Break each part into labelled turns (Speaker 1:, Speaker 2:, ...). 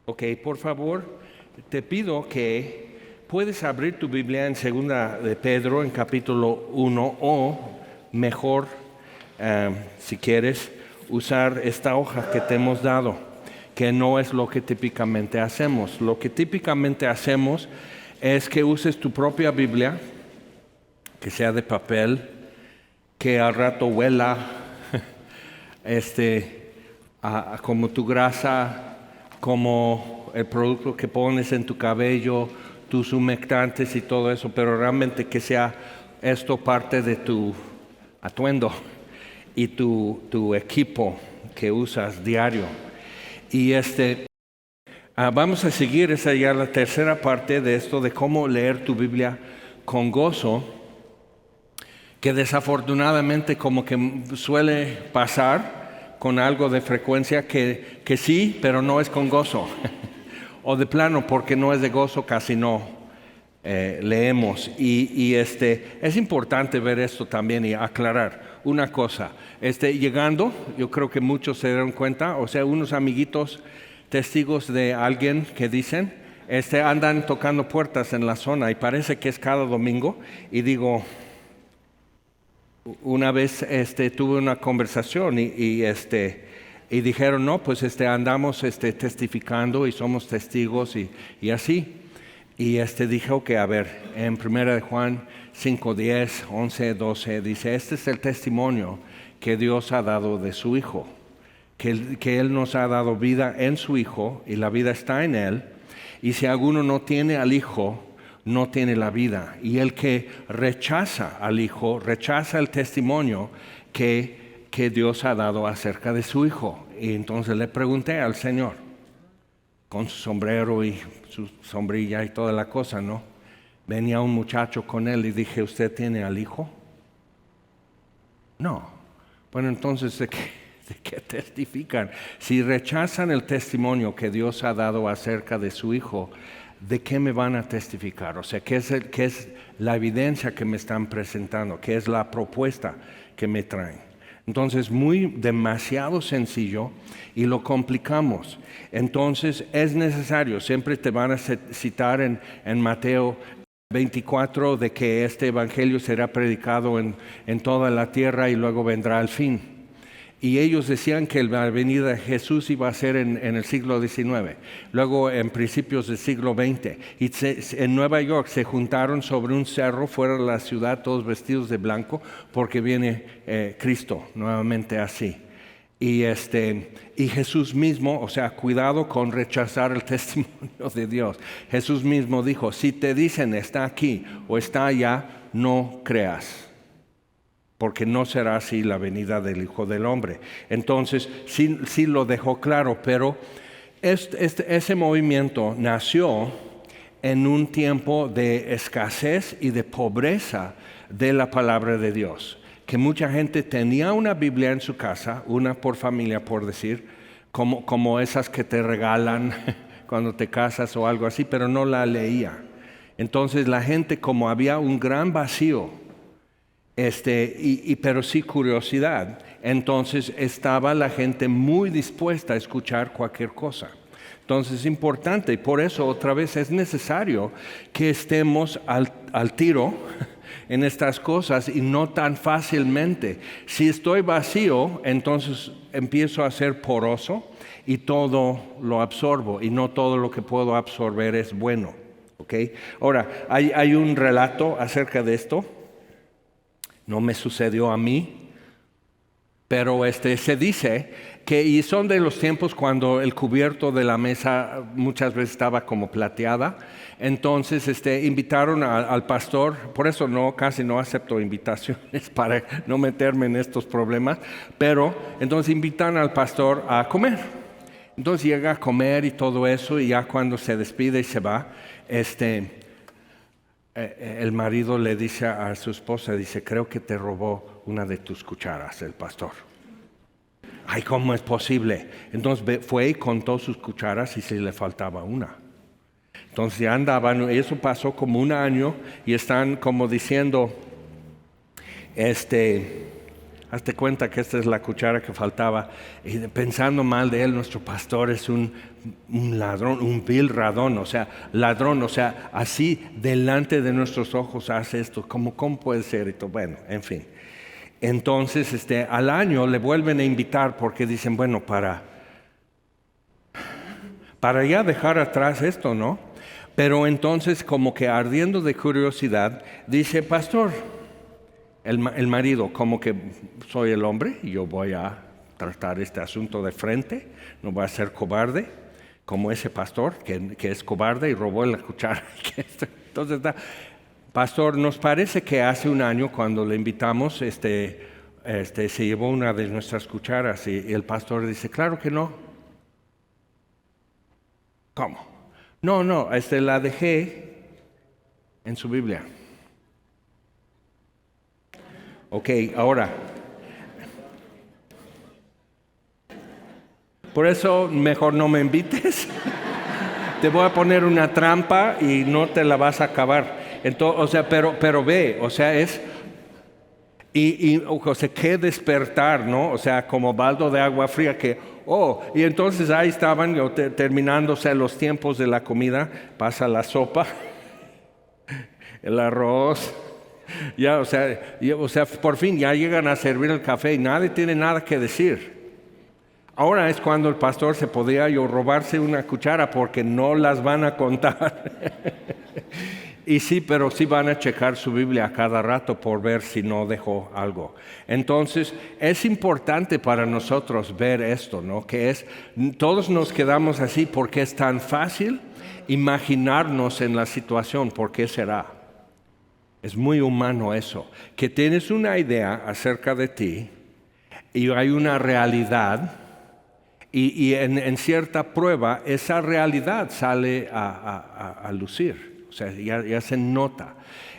Speaker 1: Ok, por favor, te pido que puedes abrir tu Biblia en Segunda de Pedro, en capítulo 1, o mejor, si quieres, usar esta hoja que te hemos dado, que no es lo que típicamente hacemos. Lo que típicamente hacemos es que uses tu propia Biblia, que sea de papel, que al rato huela como tu grasa, como el producto que pones en tu cabello, tus humectantes y todo eso, pero realmente que sea esto parte de tu atuendo y tu equipo que usas diario. Y vamos a seguir, esa ya la tercera parte de esto de cómo leer tu Biblia con gozo, que desafortunadamente como que suele pasar con algo de frecuencia que sí, pero no es con gozo. O de plano, porque no es de gozo, casi no leemos. Y es importante ver esto también y aclarar una cosa. Llegando, yo creo que muchos se dieron cuenta, o sea, unos amiguitos testigos de alguien que dicen, andan tocando puertas en la zona y parece que es cada domingo. Y digo, una vez tuve una conversación y dijeron, no, pues andamos testificando y somos testigos y así. Y dije, ok, a ver, en 1 de Juan 5, 10, 11, 12, dice, este es el testimonio que Dios ha dado de su Hijo, que Él nos ha dado vida en su Hijo y la vida está en Él. Y si alguno no tiene al Hijo, no tiene la vida. Y el que rechaza al Hijo, rechaza el testimonio que Dios ha dado acerca de su Hijo. Y entonces le pregunté al Señor, con su sombrero y su sombrilla y toda la cosa, ¿no? Venía un muchacho con él y dije, ¿usted tiene al Hijo? No. Bueno, entonces, ¿de qué testifican? Si rechazan el testimonio que Dios ha dado acerca de su Hijo, ¿de qué me van a testificar? O sea, ¿qué es la evidencia que me están presentando? ¿Qué es la propuesta que me traen? Entonces, demasiado sencillo y lo complicamos. Entonces, es necesario, siempre te van a citar en Mateo 24 de que este evangelio será predicado en toda la tierra y luego vendrá el fin. Y ellos decían que la venida de Jesús iba a ser en el siglo XIX, luego en principios del siglo XX. Y en Nueva York se juntaron sobre un cerro fuera de la ciudad, todos vestidos de blanco, porque viene Cristo nuevamente así. Y Jesús mismo, o sea, cuidado con rechazar el testimonio de Dios. Jesús mismo dijo, si te dicen está aquí o está allá, no creas, porque no será así la venida del Hijo del Hombre. Entonces, sí lo dejó claro, pero ese movimiento nació en un tiempo de escasez y de pobreza de la palabra de Dios, que mucha gente tenía una Biblia en su casa, una por familia, por decir, como esas que te regalan cuando te casas o algo así, pero no la leía. Entonces la gente, como había un gran vacío, pero sí curiosidad, entonces estaba la gente muy dispuesta a escuchar cualquier cosa. Entonces es importante y por eso otra vez es necesario que estemos al tiro en estas cosas y no tan fácilmente. Si estoy vacío, entonces empiezo a ser poroso y todo lo absorbo y no todo lo que puedo absorber es bueno. ¿Okay? Ahora, hay un relato acerca de esto. No me sucedió a mí, pero se dice que, y son de los tiempos cuando el cubierto de la mesa muchas veces estaba como plateada, entonces invitaron al pastor, por eso casi no acepto invitaciones para no meterme en estos problemas, pero entonces invitan al pastor a comer. Entonces llega a comer y todo eso, y ya cuando se despide y se va, el marido le dice a su esposa, dice, creo que te robó una de tus cucharas el pastor. Ay, ¿cómo es posible? Entonces fue y contó sus cucharas y se le faltaba una. Entonces ya andaban, eso pasó como un año y están como diciendo, hazte cuenta que esta es la cuchara que faltaba. Y pensando mal de él, nuestro pastor es un ladrón, un vil ladrón, o sea, así delante de nuestros ojos hace esto. ¿Cómo puede ser? Y todo, bueno, en fin. Entonces, al año le vuelven a invitar porque dicen, bueno, para ya dejar atrás esto, ¿no? Pero entonces, como que ardiendo de curiosidad, dice, pastor, el marido, como que soy el hombre y yo voy a tratar este asunto de frente, no voy a ser cobarde, como ese pastor que es cobarde y robó la cuchara. Entonces, pastor, nos parece que hace un año cuando le invitamos, se llevó una de nuestras cucharas y el pastor dice, claro que no. ¿Cómo? No, la dejé en su Biblia. Ok, ahora. Por eso mejor no me invites. Te voy a poner una trampa y no te la vas a acabar. Entonces, o sea, pero ve, o sea, o sea, qué despertar, ¿no? O sea, como baldo de agua fría y entonces ahí estaban terminándose los tiempos de la comida, pasa la sopa, el arroz, ya, o sea, por fin ya llegan a servir el café y nadie tiene nada que decir. Ahora es cuando el pastor se podía robarse una cuchara porque no las van a contar. Y sí, pero sí van a checar su Biblia a cada rato por ver si no dejó algo. Entonces, es importante para nosotros ver esto, ¿no? Todos nos quedamos así porque es tan fácil imaginarnos en la situación. ¿Por qué será? Es muy humano eso. Que tienes una idea acerca de ti y hay una realidad y en cierta prueba esa realidad sale a lucir. O sea, ya se nota.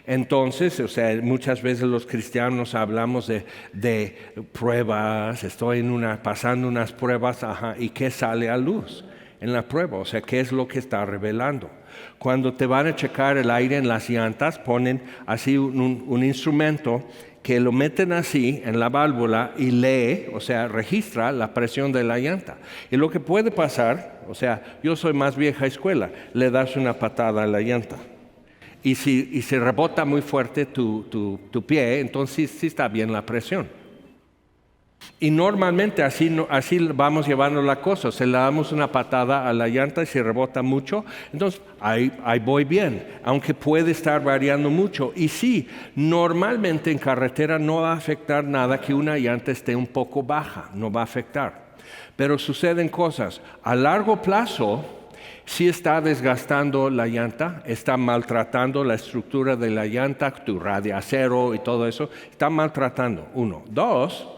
Speaker 1: Entonces, o sea, muchas veces los cristianos hablamos de pruebas, estoy pasando unas pruebas, ¿y qué sale a luz en la prueba? O sea, ¿qué es lo que está revelando? Cuando te van a checar el aire en las llantas, ponen así un instrumento que lo meten así en la válvula y lee, o sea, registra la presión de la llanta. Y lo que puede pasar, o sea, yo soy más vieja escuela, le das una patada a la llanta. Y si se rebota muy fuerte tu pie, entonces sí está bien la presión. Y normalmente así vamos llevando la cosa. Se le damos una patada a la llanta y se rebota mucho, entonces ahí voy bien, aunque puede estar variando mucho. Y sí, normalmente en carretera no va a afectar nada que una llanta esté un poco baja, no va a afectar. Pero suceden cosas. A largo plazo, sí está desgastando la llanta, está maltratando la estructura de la llanta, tu radiacero y todo eso, está maltratando. 1. 2.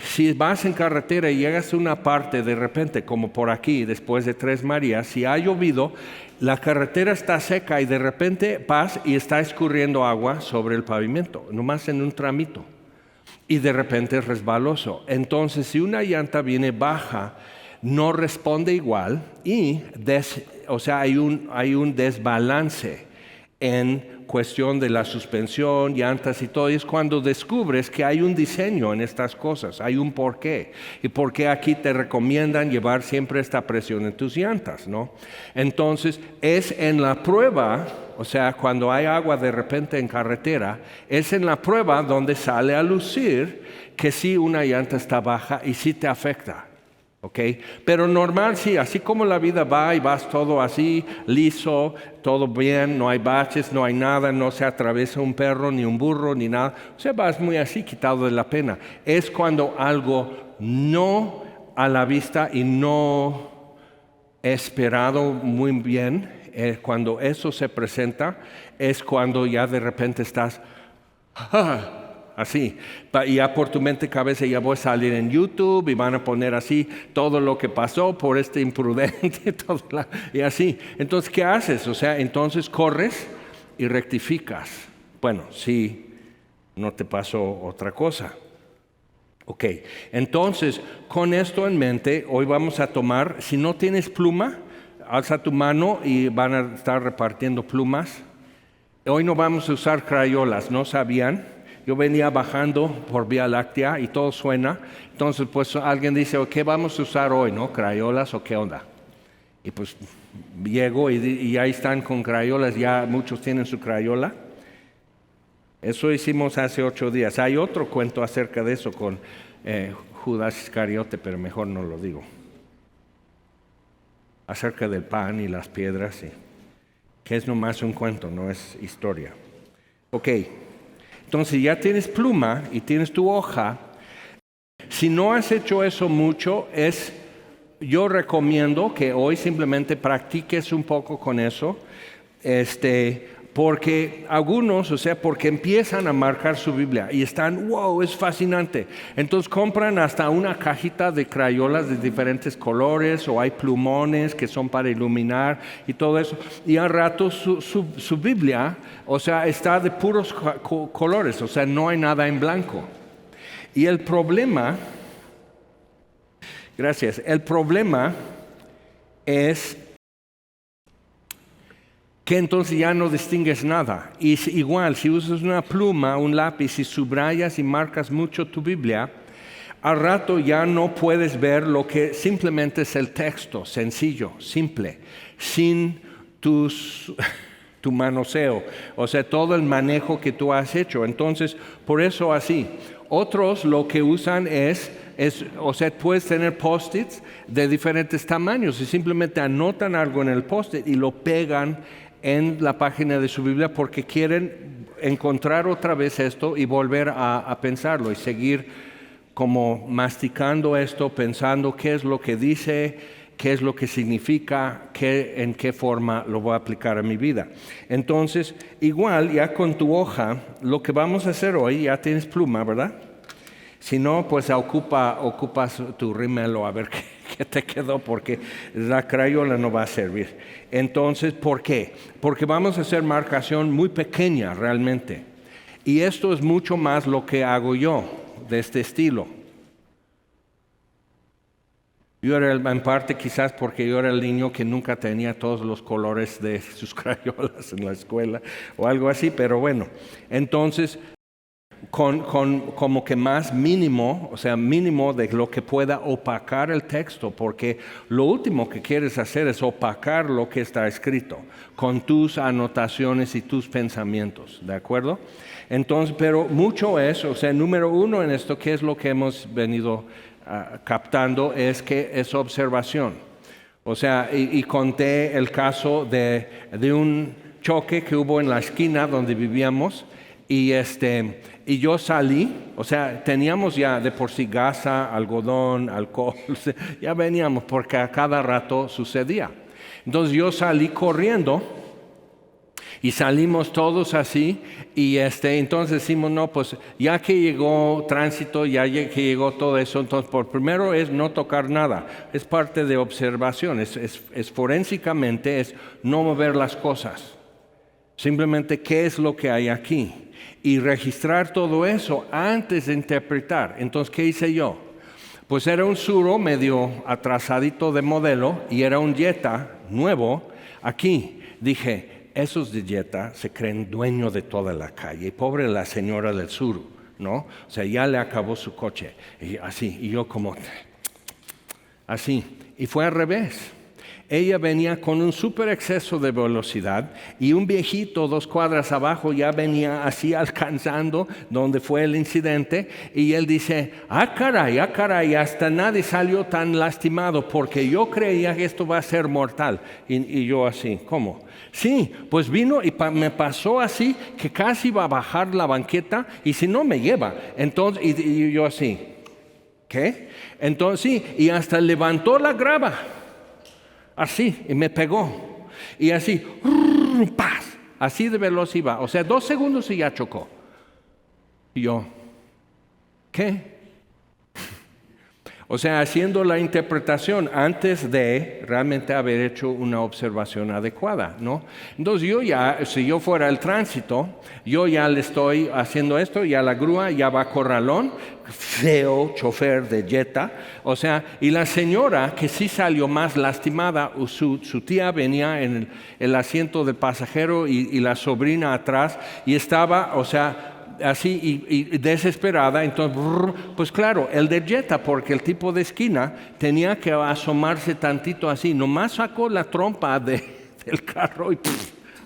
Speaker 1: Si vas en carretera y llegas a una parte de repente, como por aquí, después de Tres Marías, si ha llovido, la carretera está seca y de repente vas y está escurriendo agua sobre el pavimento, nomás en un tramito. Y de repente es resbaloso. Entonces, si una llanta viene baja, no responde igual y hay un desbalance en cuestión de la suspensión, llantas y todo, y es cuando descubres que hay un diseño en estas cosas, hay un porqué, y por qué aquí te recomiendan llevar siempre esta presión en tus llantas, ¿no? Entonces, es en la prueba, o sea, cuando hay agua de repente en carretera, es en la prueba donde sale a lucir que sí una llanta está baja y sí te afecta. Okay. Pero normal sí, así como la vida va y vas todo así, liso, todo bien, no hay baches, no hay nada, no se atraviesa un perro, ni un burro, ni nada. O sea, vas muy así, quitado de la pena. Es cuando algo no a la vista y no esperado muy bien, cuando eso se presenta, es cuando ya de repente estás... así, y ya por tu mente cabeza ya voy a salir en YouTube y van a poner así todo lo que pasó por este imprudente, y así. Entonces, ¿qué haces? O sea, entonces corres y rectificas. Bueno, si no te pasó otra cosa. Ok, entonces, con esto en mente, hoy vamos a tomar, si no tienes pluma, alza tu mano y van a estar repartiendo plumas. Hoy no vamos a usar crayolas, ¿no sabían? yo venía bajando por Vía Láctea y todo suena. Entonces, pues alguien dice, ¿qué vamos a usar hoy, no? ¿Crayolas o qué onda? Y pues llego y ahí están con crayolas, ya muchos tienen su crayola. Eso hicimos hace 8 días. Hay otro cuento acerca de eso con Judas Iscariote, pero mejor no lo digo. Acerca del pan y las piedras, sí. Que es nomás un cuento, no es historia. Ok, entonces ya tienes pluma y tienes tu hoja. Si no has hecho eso mucho, yo recomiendo que hoy simplemente practiques un poco con eso, porque algunos, porque empiezan a marcar su Biblia y están, wow, es fascinante. Entonces compran hasta una cajita de crayolas de diferentes colores, o hay plumones que son para iluminar y todo eso. Y al rato su Biblia, está de puros colores, no hay nada en blanco. Y el problema es que entonces ya no distingues nada. Y igual, si usas una pluma, un lápiz y subrayas y marcas mucho tu Biblia, al rato ya no puedes ver lo que simplemente es el texto, sencillo, simple, sin tu manoseo, todo el manejo que tú has hecho. Entonces, por eso así. Otros lo que usan puedes tener post-its de diferentes tamaños y simplemente anotan algo en el post-it y lo pegan en la página de su Biblia porque quieren encontrar otra vez esto y volver a pensarlo y seguir como masticando esto, pensando qué es lo que dice, qué es lo que significa, en qué forma lo voy a aplicar a mi vida. Entonces, igual ya con tu hoja, lo que vamos a hacer hoy, ya tienes pluma, ¿verdad? Si no, pues ocupas tu rímel o a ver qué te quedó, porque la crayola no va a servir. Entonces, ¿por qué? Porque vamos a hacer marcación muy pequeña realmente. Y esto es mucho más lo que hago yo, de este estilo. Yo era en parte quizás porque yo era el niño que nunca tenía todos los colores de sus crayolas en la escuela o algo así, pero bueno. Entonces, con como que más mínimo, mínimo de lo que pueda opacar el texto, porque lo último que quieres hacer es opacar lo que está escrito con tus anotaciones y tus pensamientos, ¿de acuerdo? Entonces, pero mucho es, número uno en esto, ¿qué es lo que hemos venido captando? Es que es observación. Y conté el caso de un choque que hubo en la esquina donde vivíamos y yo salí, teníamos ya de por sí gasa, algodón, alcohol, ya veníamos porque a cada rato sucedía. Entonces yo salí corriendo y salimos todos así y entonces decimos, no, pues ya que llegó tránsito, ya que llegó todo eso, entonces por primero es no tocar nada, es parte de observación, es forensicamente, es no mover las cosas, simplemente qué es lo que hay aquí y registrar todo eso antes de interpretar. Entonces, ¿qué hice yo? Pues era un Suro medio atrasadito de modelo y era un Jetta nuevo. Aquí dije, esos de Jetta se creen dueños de toda la calle. Pobre la señora del Suro, ¿no? Ya le acabó su coche. Y así, y yo como, así. Y fue al revés. Ella venía con un súper exceso de velocidad y un viejito 2 cuadras abajo ya venía así alcanzando donde fue el incidente y él dice, caray, hasta nadie salió tan lastimado porque yo creía que esto va a ser mortal. Y yo así, ¿cómo? Sí, pues vino y me pasó así que casi iba a bajar la banqueta y si no me lleva. Entonces, y yo así, ¿qué? Entonces sí, y hasta levantó la grava. Así, y me pegó. Y así, ¡paz! Así de veloz iba. 2 segundos y ya chocó. Y yo, ¿qué? Haciendo la interpretación antes de realmente haber hecho una observación adecuada, ¿no? Entonces si yo fuera el tránsito, yo ya le estoy haciendo esto, ya la grúa ya va a corralón, feo chofer de Jetta, y la señora que sí salió más lastimada, su tía venía en el asiento del pasajero y la sobrina atrás y estaba, así y desesperada. Entonces, pues claro, el de Jetta, porque el tipo de esquina tenía que asomarse tantito así. Nomás sacó la trompa del carro y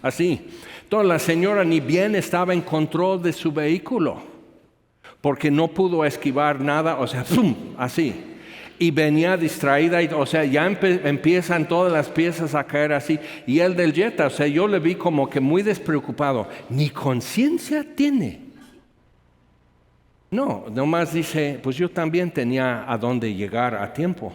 Speaker 1: así. Entonces la señora ni bien estaba en control de su vehículo, porque no pudo esquivar nada, o sea, así. Y venía distraída, o sea, ya empiezan todas las piezas a caer así. Y el del Jetta, o sea, yo le vi como que muy despreocupado. Ni conciencia tiene. No, nomás dice, pues yo también tenía a dónde llegar a tiempo.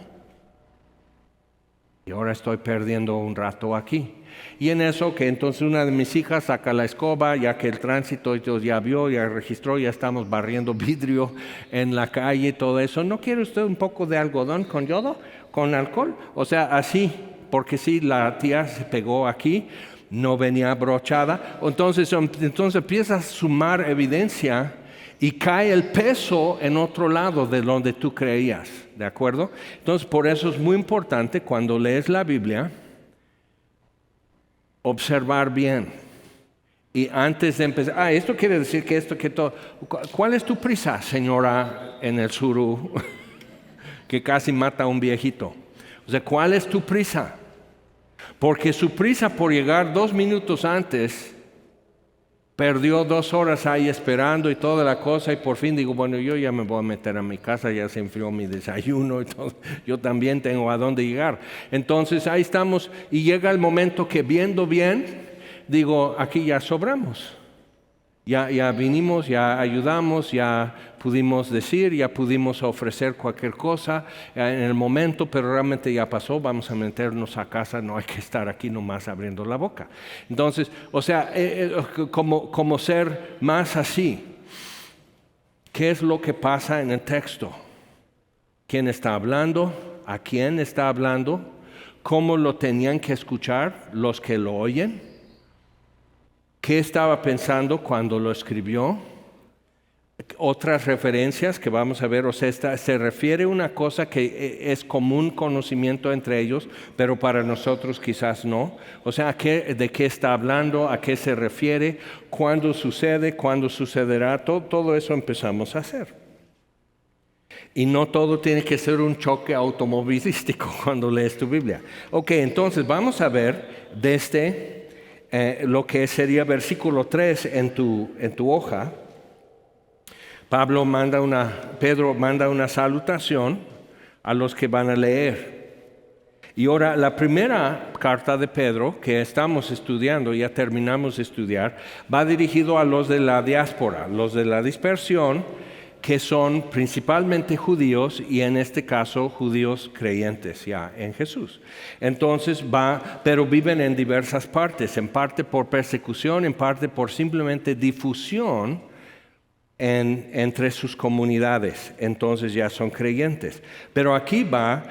Speaker 1: Y ahora estoy perdiendo un rato aquí. Y en eso que entonces una de mis hijas saca la escoba, ya que el tránsito ya vio, ya registró, ya estamos barriendo vidrio en la calle y todo eso. ¿No quiere usted un poco de algodón con yodo, con alcohol? O sea, así, porque sí, la tía se pegó aquí, no venía brochada. Entonces empieza a sumar evidencia y cae el peso en otro lado de donde tú creías, ¿de acuerdo? Entonces, por eso es muy importante cuando lees la Biblia, observar bien. Y antes de empezar, esto quiere decir que esto, que todo. ¿Cuál es tu prisa, señora en el suru, que casi mata a un viejito? O sea, ¿cuál es tu prisa? Porque su prisa por llegar 2 minutos antes, perdió 2 horas ahí esperando y toda la cosa, y por fin digo, bueno, yo ya me voy a meter a mi casa, ya se enfrió mi desayuno y todo, yo también tengo a dónde llegar. Entonces ahí estamos y llega el momento que viendo bien, digo, aquí ya sobramos. Ya vinimos, ya ayudamos, ya pudimos decir, ya pudimos ofrecer cualquier cosa en el momento, pero realmente ya pasó, vamos a meternos a casa, no hay que estar aquí nomás abriendo la boca. Entonces, o sea, como ser más así, ¿qué es lo que pasa en el texto? ¿Quién está hablando? ¿A quién está hablando? ¿Cómo lo tenían que escuchar los que lo oyen? ¿Qué estaba pensando cuando lo escribió? Otras referencias que vamos a ver, o sea, se refiere a una cosa que es común conocimiento entre ellos, pero para nosotros quizás no. O sea, ¿de qué está hablando? ¿A qué se refiere? ¿Cuándo sucede? ¿Cuándo sucederá? Todo eso empezamos a hacer. Y no todo tiene que ser un choque automovilístico cuando lees tu Biblia. Ok, entonces vamos a ver desde lo que sería versículo 3 en tu hoja. Pedro manda una salutación a los que van a leer. Y ahora la primera carta de Pedro que estamos estudiando, ya terminamos de estudiar, va dirigido a los de la diáspora, los de la dispersión, que son principalmente judíos y en este caso judíos creyentes ya en Jesús. Entonces pero viven en diversas partes, en parte por persecución, en parte por simplemente difusión entre sus comunidades. Entonces ya son creyentes. Pero aquí va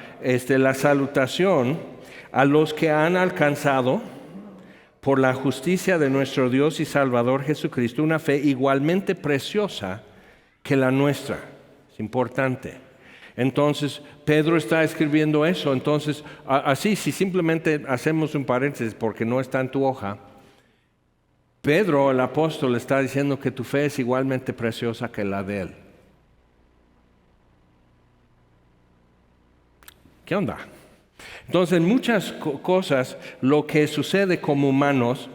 Speaker 1: la salutación a los que han alcanzado por la justicia de nuestro Dios y Salvador Jesucristo una fe igualmente preciosa que la nuestra. Es importante. Entonces, Pedro está escribiendo eso. Entonces, así, si simplemente hacemos un paréntesis porque no está en tu hoja, Pedro, el apóstol, está diciendo que tu fe es igualmente preciosa que la de él. ¿Qué onda? Entonces, en muchas cosas, lo que sucede como humanos,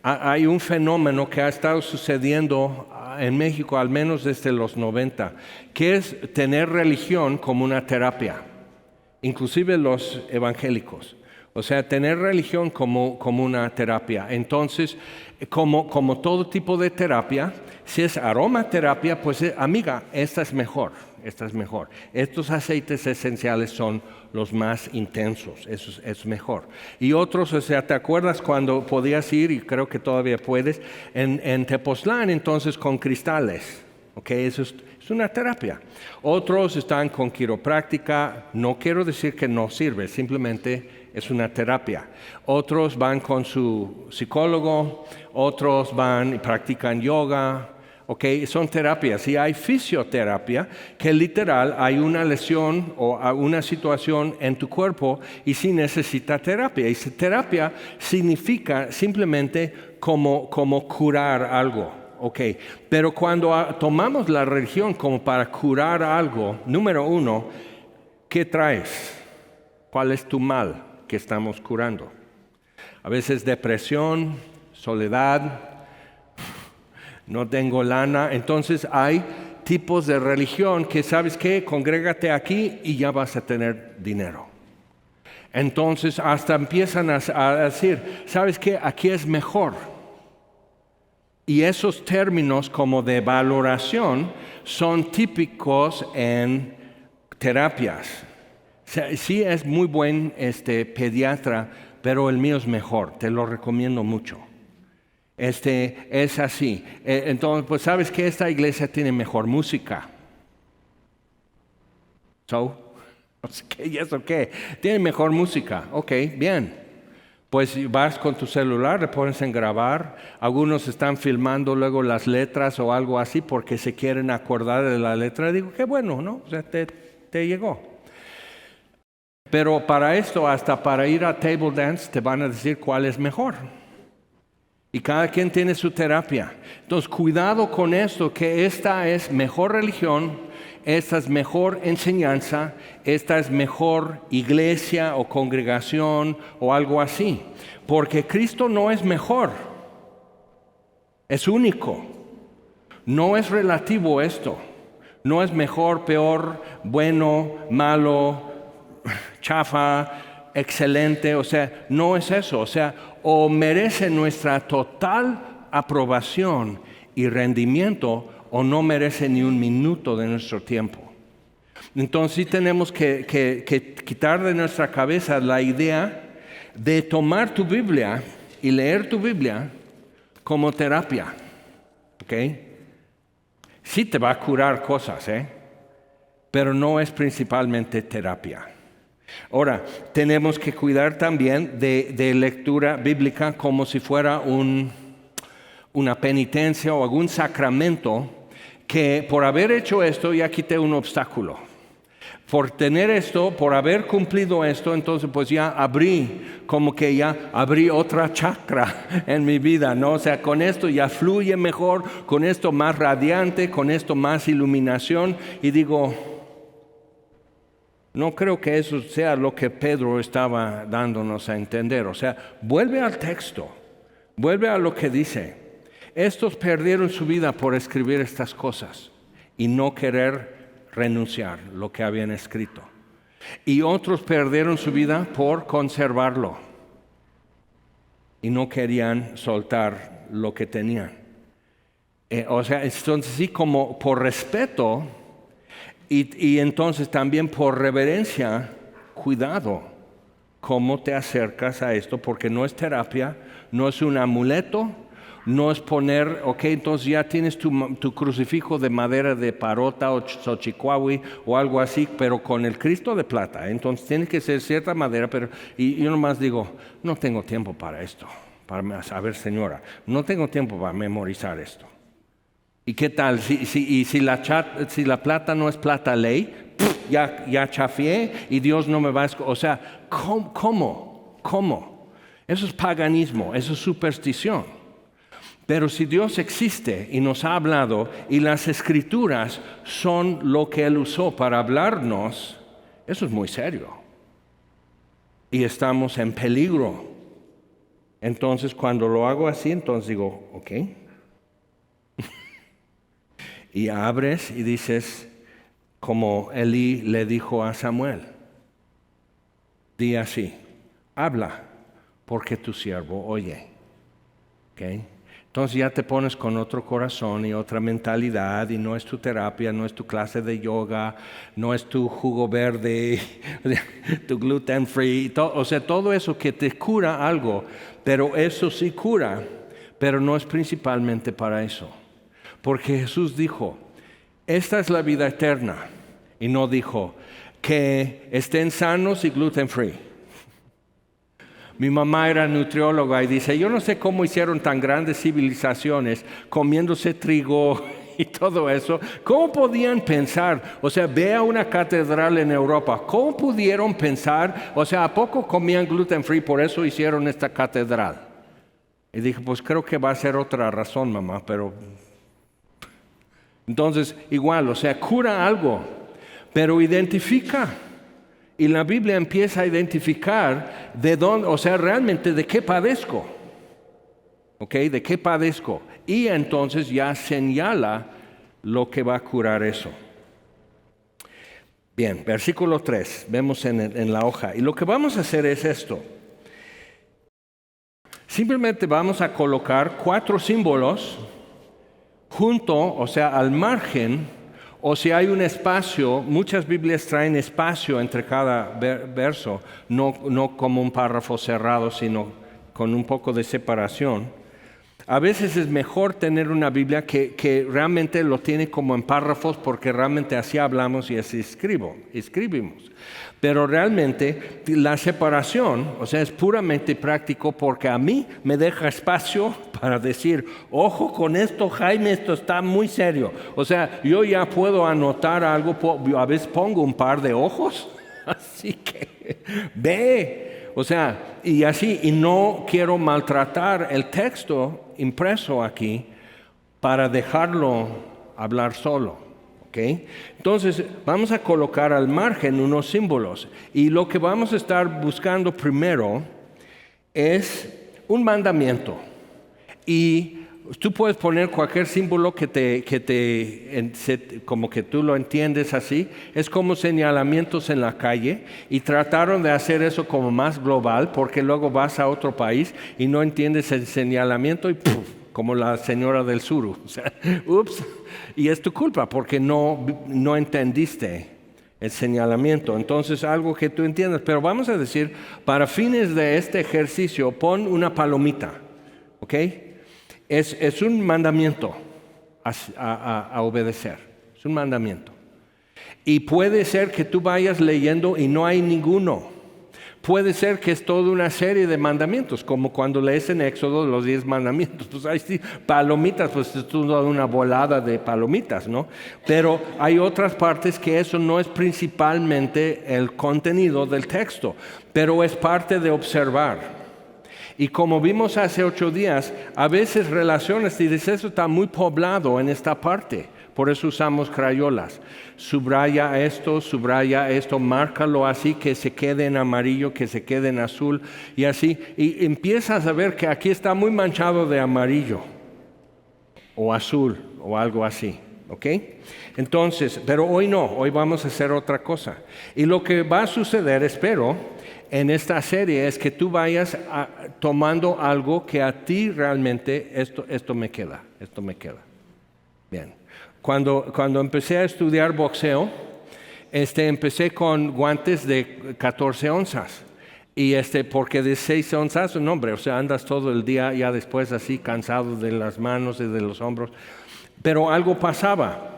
Speaker 1: hay un fenómeno que ha estado sucediendo en México al menos desde los 90, que es tener religión como una terapia, inclusive los evangélicos. O sea, tener religión como una terapia. Entonces, como todo tipo de terapia, si es aromaterapia, pues amiga, esta es mejor. Estos aceites esenciales son los más intensos, eso es mejor. Y otros, o sea, ¿te acuerdas cuando podías ir, y creo que todavía puedes, en Tepoztlán, entonces con cristales? Okay, eso es una terapia. Otros están con quiropráctica, no quiero decir que no sirve, simplemente es una terapia. Otros van con su psicólogo, otros van y practican yoga. Okay, son terapias. Y hay fisioterapia, que literal hay una lesión o una situación en tu cuerpo y sí necesita terapia. Y terapia significa simplemente como curar algo. Ok, pero cuando tomamos la religión como para curar algo, número uno, ¿qué traes? ¿Cuál es tu mal que estamos curando? A veces depresión, soledad, no tengo lana. Entonces hay tipos de religión que, ¿sabes qué? Congrégate aquí y ya vas a tener dinero. Entonces hasta empiezan a decir, ¿sabes qué? Aquí es mejor. Y esos términos como de valoración son típicos en terapias. Sí es muy buen pediatra, pero el mío es mejor, te lo recomiendo mucho. Es así. Entonces, pues sabes que esta iglesia tiene mejor música. ¿Qué? ¿Y eso qué? Tiene mejor música. Ok, bien. Pues vas con tu celular, le pones en grabar. Algunos están filmando luego las letras o algo así porque se quieren acordar de la letra. Digo, qué bueno, ¿no? O sea, te llegó. Pero para esto, hasta para ir a table dance, te van a decir cuál es mejor. Y cada quien tiene su terapia. Entonces, cuidado con esto, que esta es mejor religión, esta es mejor enseñanza, esta es mejor iglesia o congregación o algo así. Porque Cristo no es mejor, es único. No es relativo esto. No es mejor, peor, bueno, malo, chafa, excelente. O sea, no es eso. O sea, o merece nuestra total aprobación y rendimiento o no merece ni un minuto de nuestro tiempo. Entonces sí tenemos que quitar de nuestra cabeza la idea de tomar tu Biblia y leer tu Biblia como terapia. ¿Ok? Sí te va a curar cosas, pero no es principalmente terapia. Ahora, tenemos que cuidar también de lectura bíblica como si fuera una penitencia o algún sacramento que por haber hecho esto ya quité un obstáculo. Por tener esto, por haber cumplido esto, entonces pues ya abrí otra chakra en mi vida, ¿no? O sea, con esto ya fluye mejor, con esto más radiante, con esto más iluminación. Y digo, no creo que eso sea lo que Pedro estaba dándonos a entender. O sea, vuelve al texto, vuelve a lo que dice. Estos perdieron su vida por escribir estas cosas y no querer renunciar lo que habían escrito. Y otros perdieron su vida por conservarlo y no querían soltar lo que tenían. O sea, entonces sí, como por respeto y entonces también por reverencia, cuidado cómo te acercas a esto, porque no es terapia, no es un amuleto. No es poner, ok, entonces ya tienes tu crucifijo de madera de parota o xochicuahui o algo así, pero con el Cristo de plata. Entonces tiene que ser cierta madera, pero y yo nomás digo, no tengo tiempo para esto. A ver, señora, no tengo tiempo para memorizar esto. ¿Y qué tal? Si la plata no es plata ley, ya chafié y Dios no me va a... O sea, ¿cómo? Eso es paganismo, eso es superstición. Pero si Dios existe y nos ha hablado y las escrituras son lo que Él usó para hablarnos, eso es muy serio. Y estamos en peligro. Entonces cuando lo hago así, entonces digo, ok. Y abres y dices, como Elí le dijo a Samuel, di así, habla, porque tu siervo oye. ¿Ok? Entonces ya te pones con otro corazón y otra mentalidad y no es tu terapia, no es tu clase de yoga, no es tu jugo verde, tu gluten free, o sea, todo eso que te cura algo, pero eso sí cura, pero no es principalmente para eso. Porque Jesús dijo, esta es la vida eterna, y no dijo que estén sanos y gluten free. Mi mamá era nutrióloga y dice, yo no sé cómo hicieron tan grandes civilizaciones comiéndose trigo y todo eso. ¿Cómo podían pensar? O sea, ve a una catedral en Europa. ¿Cómo pudieron pensar? O sea, ¿a poco comían gluten free? Por eso hicieron esta catedral. Y dije, pues creo que va a ser otra razón, mamá, pero Entonces, igual, o sea, cura algo, pero identifica. Y la Biblia empieza a identificar de dónde, o sea, realmente de qué padezco. ¿Ok? ¿De qué padezco? Y entonces ya señala lo que va a curar eso. Bien, versículo 3, vemos en la hoja. Y lo que vamos a hacer es esto. Simplemente vamos a colocar 4 símbolos junto, o sea, al margen, o si hay un espacio, muchas Biblias traen espacio entre cada verso, no como un párrafo cerrado, sino con un poco de separación. A veces es mejor tener una Biblia que realmente lo tiene como en párrafos porque realmente así hablamos y así escribimos. Pero realmente la separación, o sea, es puramente práctico porque a mí me deja espacio para decir, ojo con esto, Jaime, esto está muy serio. O sea, yo ya puedo anotar algo, a veces pongo un par de ojos, así que ve. O sea, y así, y no quiero maltratar el texto impreso aquí para dejarlo hablar solo. ¿Okay? Entonces, vamos a colocar al margen unos símbolos. Y lo que vamos a estar buscando primero es un mandamiento. Y tú puedes poner cualquier símbolo como que tú lo entiendes así. Es como señalamientos en la calle. Y trataron de hacer eso como más global, porque luego vas a otro país y no entiendes el señalamiento y ¡puf! Como la señora del suru. O sea, ups. Y es tu culpa porque no entendiste el señalamiento. Entonces, algo que tú entiendas. Pero vamos a decir, para fines de este ejercicio, pon una palomita. ¿Ok? Es un mandamiento a obedecer. Es un mandamiento. Y puede ser que tú vayas leyendo y no hay ninguno. Puede ser que es toda una serie de mandamientos, como cuando lees en Éxodo los 10 mandamientos. Pues ahí sí, palomitas, pues es toda una volada de palomitas, ¿no? Pero hay otras partes que eso no es principalmente el contenido del texto, pero es parte de observar. Y como vimos hace 8 días, a veces relaciones y dices, eso está muy poblado en esta parte. Por eso usamos crayolas. Subraya esto, márcalo así que se quede en amarillo, que se quede en azul y así. Y empiezas a ver que aquí está muy manchado de amarillo o azul o algo así. ¿Ok? Entonces, pero hoy no, hoy vamos a hacer otra cosa. Y lo que va a suceder, espero, en esta serie es que tú vayas tomando algo que a ti realmente esto me queda. Bien. Cuando empecé a estudiar boxeo, empecé con guantes de 14 onzas. Y porque de 6 onzas, no hombre, o sea, andas todo el día ya después así cansado de las manos y de los hombros. Pero algo pasaba.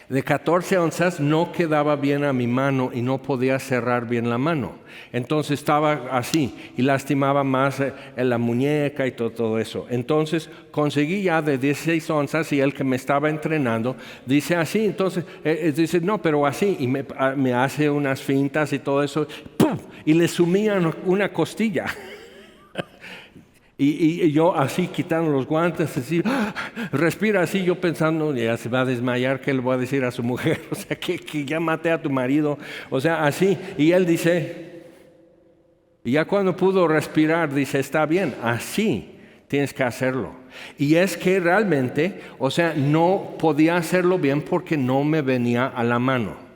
Speaker 1: De 14 onzas no quedaba bien a mi mano y no podía cerrar bien la mano. Entonces estaba así y lastimaba más en la muñeca y todo eso. Entonces conseguí ya de 16 onzas y el que me estaba entrenando dice así. Entonces dice, no, pero así. Y me hace unas fintas y todo eso. ¡Pum! Y le sumían una costilla. Y yo así quitando los guantes, así, respira así, yo pensando, ya se va a desmayar, ¿qué le voy a decir a su mujer? O sea, que ya maté a tu marido, o sea, así. Y él dice, y ya cuando pudo respirar, dice, está bien, así tienes que hacerlo. Y es que realmente, o sea, no podía hacerlo bien porque no me venía a la mano.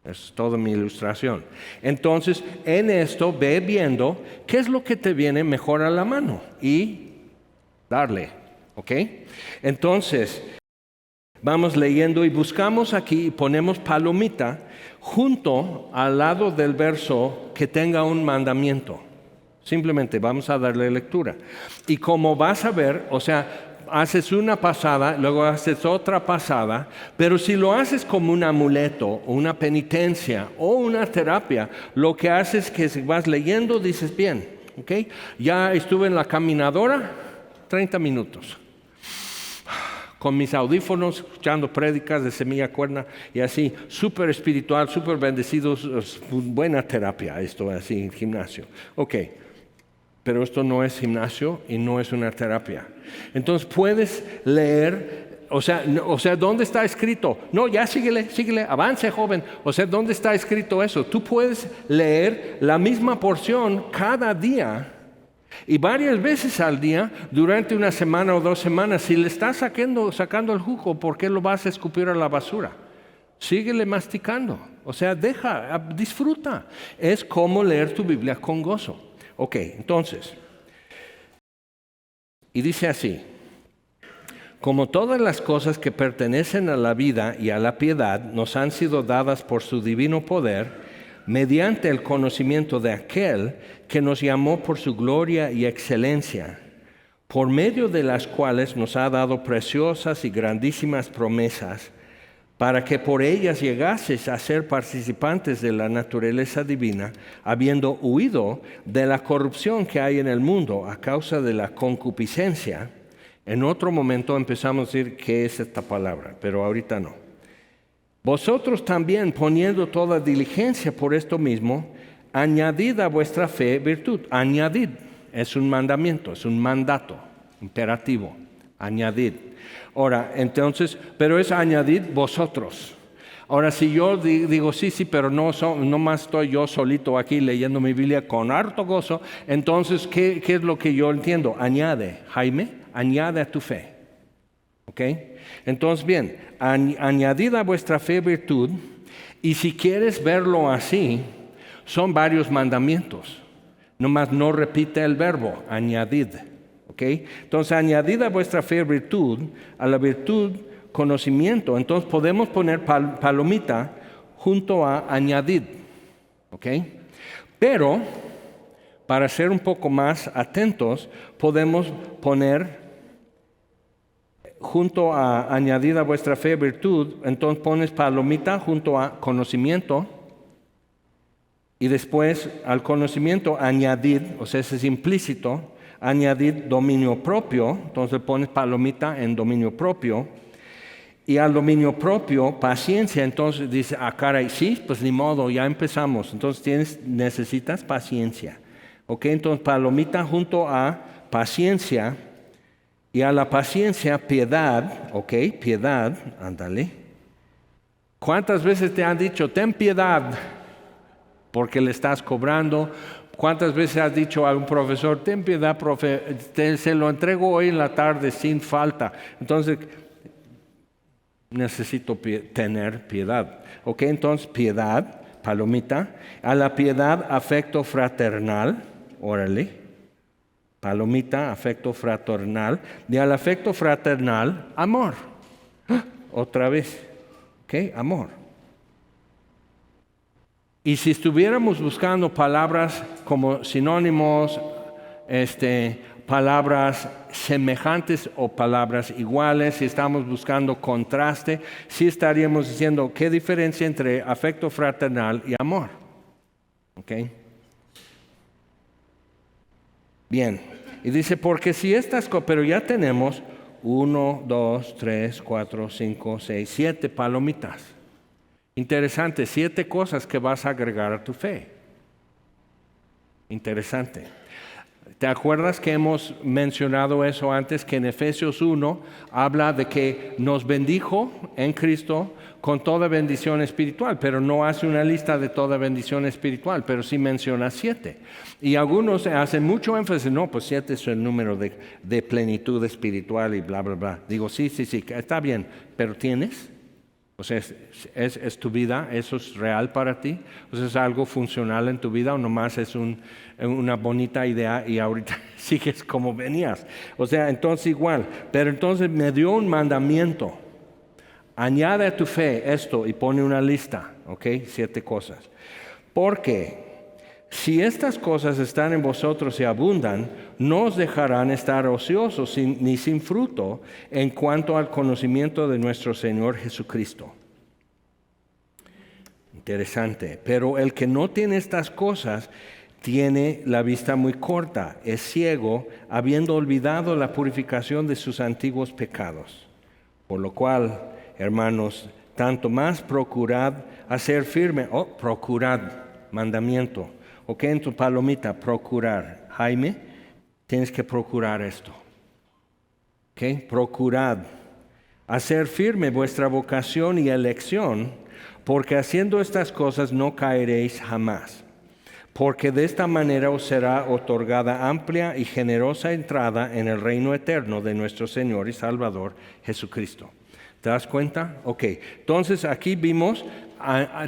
Speaker 1: Es toda mi ilustración. Entonces, en esto ve viendo qué es lo que te viene mejor a la mano y darle, ¿ok? Entonces, vamos leyendo y buscamos aquí y ponemos palomita junto al lado del verso que tenga un mandamiento. Simplemente vamos a darle lectura. Y como vas a ver, o sea, haces una pasada, luego haces otra pasada, pero si lo haces como un amuleto o una penitencia o una terapia, lo que haces es que si vas leyendo dices, bien, ¿ok? Ya estuve en la caminadora 30 minutos con mis audífonos, escuchando prédicas de Semilla Cuerna y así, súper espiritual, súper bendecido, buena terapia esto así en gimnasio. Ok. Pero esto no es gimnasio y no es una terapia. Entonces puedes leer O sea, ¿dónde está escrito? No, ya síguele, avance, joven. O sea, ¿dónde está escrito eso? Tú puedes leer la misma porción cada día y varias veces al día durante una semana o 2 semanas. Si le estás sacando el jugo, ¿por qué lo vas a escupir a la basura? Síguele masticando. O sea, disfruta. Es como leer tu Biblia con gozo. Ok, entonces, y dice así: como todas las cosas que pertenecen a la vida y a la piedad nos han sido dadas por su divino poder, mediante el conocimiento de aquel que nos llamó por su gloria y excelencia, por medio de las cuales nos ha dado preciosas y grandísimas promesas, para que por ellas llegases a ser participantes de la naturaleza divina, habiendo huido de la corrupción que hay en el mundo a causa de la concupiscencia. En otro momento empezamos a decir qué es esta palabra, pero ahorita no. Vosotros también, poniendo toda diligencia por esto mismo, añadid a vuestra fe virtud. Añadid es un mandamiento, es un mandato imperativo. Añadid. Ahora, entonces, pero es añadid vosotros. Ahora, si yo digo sí, pero no más estoy yo solito aquí leyendo mi Biblia con harto gozo, entonces, ¿qué es lo que yo entiendo? Añade, Jaime. Añade a tu fe. ¿Ok? Entonces, bien, añadid a vuestra fe virtud, y si quieres verlo así, son varios mandamientos. Nomás no repite el verbo, añadid. ¿Ok? Entonces, añadid a vuestra fe virtud, a la virtud conocimiento. Entonces, podemos poner palomita junto a añadid. ¿Ok? Pero, para ser un poco más atentos, podemos poner junto a añadid a vuestra fe virtud, entonces pones palomita junto a conocimiento, y después al conocimiento añadid, o sea, ese es implícito, añadid dominio propio, entonces pones palomita en dominio propio, y al dominio propio paciencia. Entonces dice, caray, sí, pues ni modo, ya empezamos, entonces necesitas paciencia. Ok, entonces palomita junto a paciencia, y a la paciencia piedad. Ok, piedad, ándale. ¿Cuántas veces te han dicho, ten piedad, porque le estás cobrando? ¿Cuántas veces has dicho a un profesor, ten piedad, profe, se lo entrego hoy en la tarde sin falta? Entonces, necesito tener piedad. Ok, entonces piedad, palomita. A la piedad, afecto fraternal, órale. Palomita, afecto fraternal. Y al afecto fraternal, amor. Otra vez. ¿Ok? Amor. Y si estuviéramos buscando palabras como sinónimos, palabras semejantes o palabras iguales, si estamos buscando contraste, sí estaríamos diciendo qué diferencia entre afecto fraternal y amor. ¿Ok? Bien, y dice, porque si estas cosas, pero ya tenemos 1, 2, 3, 4, 5, 6, 7 palomitas. Interesante, 7 cosas que vas a agregar a tu fe. Interesante. ¿Te acuerdas que hemos mencionado eso antes? Que en Efesios 1 habla de que nos bendijo en Cristo con toda bendición espiritual, pero no hace una lista de toda bendición espiritual, pero sí menciona 7. Y algunos hacen mucho énfasis, no, pues 7 es el número de plenitud espiritual y bla, bla, bla. Digo, sí, está bien, pero ¿tienes? O sea, ¿es tu vida? ¿Eso es real para ti? O sea, ¿es algo funcional en tu vida o nomás es una bonita idea y ahorita sigues como venías? O sea, entonces igual. Pero entonces me dio un mandamiento. Añade a tu fe esto y pone una lista, ¿ok? 7 cosas. Porque si estas cosas están en vosotros y abundan, no os dejarán estar ociosos ni sin fruto en cuanto al conocimiento de nuestro Señor Jesucristo. Interesante. Pero el que no tiene estas cosas tiene la vista muy corta, es ciego, habiendo olvidado la purificación de sus antiguos pecados. Por lo cual, hermanos, tanto más procurad hacer firme, procurad, mandamiento. Ok, en tu palomita, procurar. Jaime, tienes que procurar esto. Ok, procurad hacer firme vuestra vocación y elección, porque haciendo estas cosas no caeréis jamás. Porque de esta manera os será otorgada amplia y generosa entrada en el reino eterno de nuestro Señor y Salvador Jesucristo. ¿Te das cuenta? Ok, entonces aquí vimos,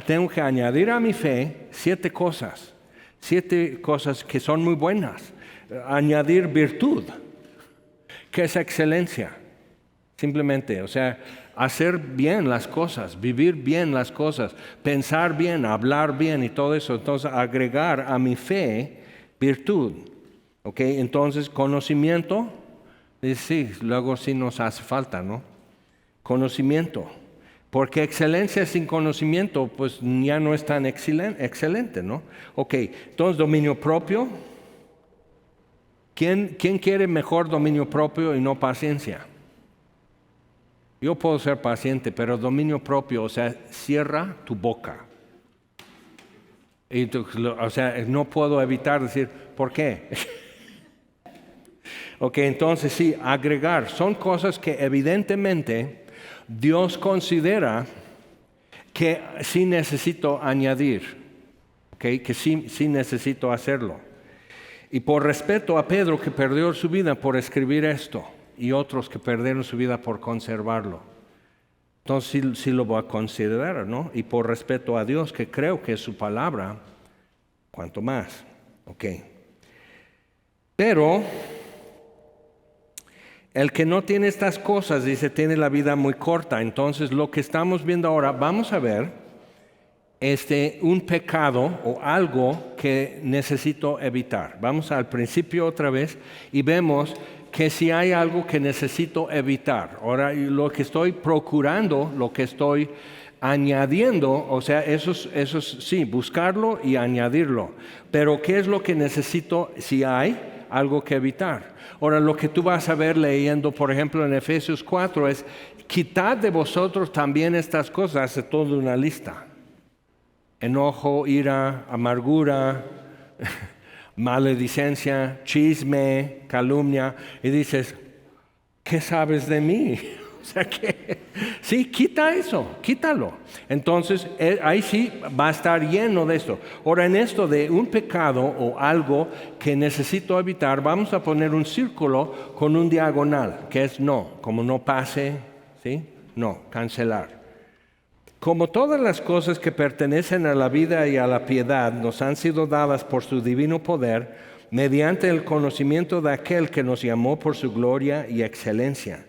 Speaker 1: tengo que añadir a mi fe 7 cosas que son muy buenas. Añadir virtud, que es excelencia, simplemente, o sea, hacer bien las cosas, vivir bien las cosas, pensar bien, hablar bien y todo eso. Entonces, agregar a mi fe virtud. ¿Ok? Entonces, conocimiento, sí, luego sí nos hace falta, ¿no? Conocimiento. Porque excelencia sin conocimiento, pues ya no es tan excelente, ¿no? Ok, entonces, dominio propio. ¿Quién quiere mejor dominio propio y no paciencia? Yo puedo ser paciente, pero dominio propio, o sea, cierra tu boca. O sea, no puedo evitar decir, ¿por qué? Ok, entonces sí, agregar. Son cosas que evidentemente Dios considera que sí necesito añadir, okay, que sí necesito hacerlo. Y por respeto a Pedro, que perdió su vida por escribir esto, y otros que perdieron su vida por conservarlo. Entonces sí lo voy a considerar, ¿no? Y por respeto a Dios, que creo que es su palabra, cuanto más. Ok. Pero el que no tiene estas cosas, dice, tiene la vida muy corta. Entonces lo que estamos viendo ahora, vamos a ver un pecado o algo que necesito evitar. Vamos al principio otra vez y vemos que si hay algo que necesito evitar. Ahora, lo que estoy procurando, lo que estoy añadiendo, o sea, eso sí, buscarlo y añadirlo. Pero ¿qué es lo que necesito si hay algo que evitar? Ahora, lo que tú vas a ver leyendo, por ejemplo, en Efesios 4 es, quitad de vosotros también estas cosas, hace toda una lista. Enojo, ira, amargura, maledicencia, chisme, calumnia, y dices, ¿qué sabes de mí? O sea que, sí, quita eso, quítalo. Entonces, ahí sí va a estar lleno de esto. Ahora, en esto de un pecado o algo que necesito evitar, vamos a poner un círculo con un diagonal, que es no, como no pase, ¿sí? No, cancelar. Como todas las cosas que pertenecen a la vida y a la piedad nos han sido dadas por su divino poder, mediante el conocimiento de aquel que nos llamó por su gloria y excelencia,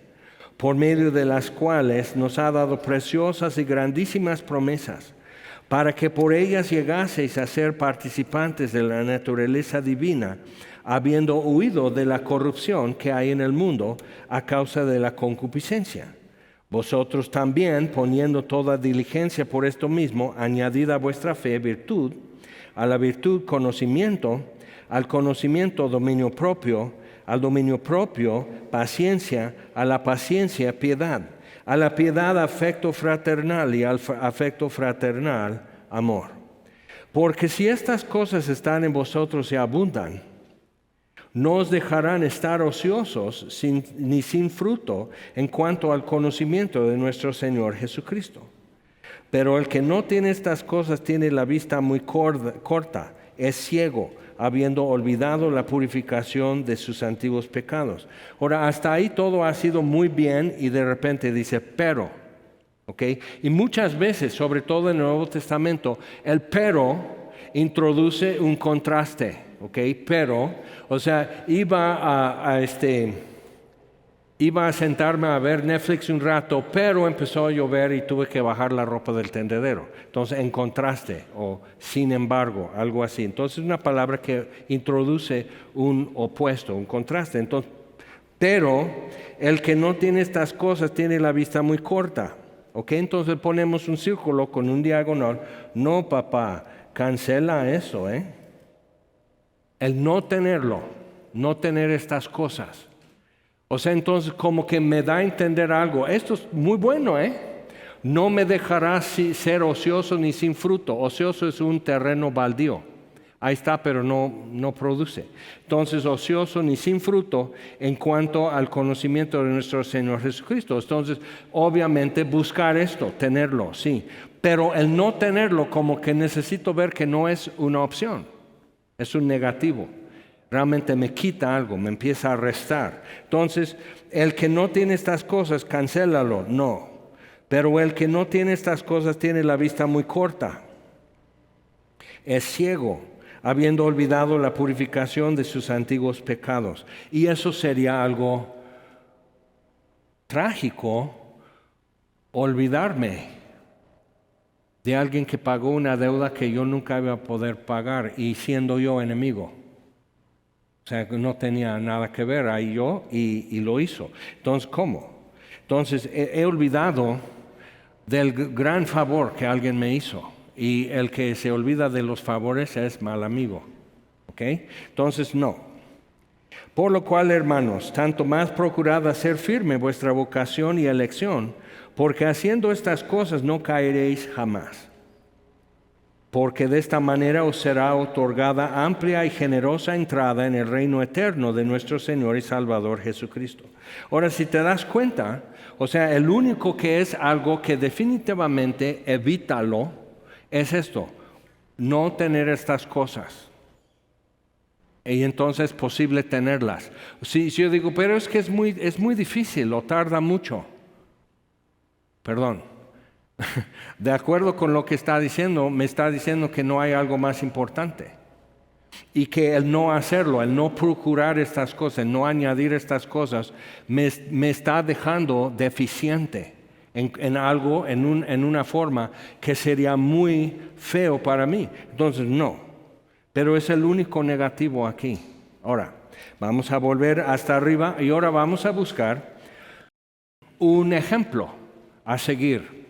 Speaker 1: por medio de las cuales nos ha dado preciosas y grandísimas promesas, para que por ellas llegaseis a ser participantes de la naturaleza divina, habiendo huido de la corrupción que hay en el mundo a causa de la concupiscencia. Vosotros también, poniendo toda diligencia por esto mismo, añadid a vuestra fe virtud, a la virtud conocimiento, al conocimiento dominio propio, al dominio propio paciencia, a la paciencia piedad, a la piedad afecto fraternal y al afecto fraternal amor. Porque si estas cosas están en vosotros y abundan, no os dejarán estar ociosos ni sin fruto en cuanto al conocimiento de nuestro Señor Jesucristo. Pero el que no tiene estas cosas tiene la vista muy corta, es ciego, habiendo olvidado la purificación de sus antiguos pecados. Ahora, hasta ahí todo ha sido muy bien y de repente dice, pero, ¿ok? Y muchas veces, sobre todo en el Nuevo Testamento, el pero introduce un contraste. ¿Ok? Pero, o sea, iba a sentarme a ver Netflix un rato, pero empezó a llover y tuve que bajar la ropa del tendedero. Entonces, en contraste o sin embargo, algo así. Entonces, es una palabra que introduce un opuesto, un contraste. Entonces, pero el que no tiene estas cosas tiene la vista muy corta. ¿Ok? Entonces ponemos un círculo con un diagonal. No, papá, cancela eso, ¿eh? El no tenerlo, no tener estas cosas. O sea, entonces como que me da a entender algo. Esto es muy bueno, ¿eh? No me dejará ser ocioso ni sin fruto. Ocioso es un terreno baldío. Ahí está, pero no produce. Entonces, ocioso ni sin fruto en cuanto al conocimiento de nuestro Señor Jesucristo. Entonces, obviamente buscar esto, tenerlo, sí. Pero el no tenerlo, como que necesito ver que no es una opción, es un negativo. Realmente me quita algo, me empieza a restar. Entonces, el que no tiene estas cosas, cancélalo, no. Pero el que no tiene estas cosas tiene la vista muy corta. Es ciego, habiendo olvidado la purificación de sus antiguos pecados. Y eso sería algo trágico, olvidarme de alguien que pagó una deuda que yo nunca iba a poder pagar y siendo yo enemigo. O sea, no tenía nada que ver ahí yo y lo hizo. Entonces, ¿cómo? Entonces, he olvidado del gran favor que alguien me hizo. Y el que se olvida de los favores es mal amigo. ¿Ok? Entonces, no. Por lo cual, hermanos, tanto más procurad hacer firme vuestra vocación y elección, porque haciendo estas cosas no caeréis jamás. Porque de esta manera os será otorgada amplia y generosa entrada en el reino eterno de nuestro Señor y Salvador Jesucristo. Ahora, si te das cuenta, o sea, el único que es algo que definitivamente evítalo es esto, no tener estas cosas. Y entonces es posible tenerlas. Si yo digo, pero es que es muy difícil o tarda mucho. Perdón. De acuerdo con lo que está diciendo, me está diciendo que no hay algo más importante. Y que el no hacerlo, el no procurar estas cosas, el no añadir estas cosas, me está dejando deficiente en algo, en una forma que sería muy feo para mí. Entonces, no. Pero es el único negativo aquí. Ahora, vamos a volver hasta arriba y ahora vamos a buscar un ejemplo a seguir.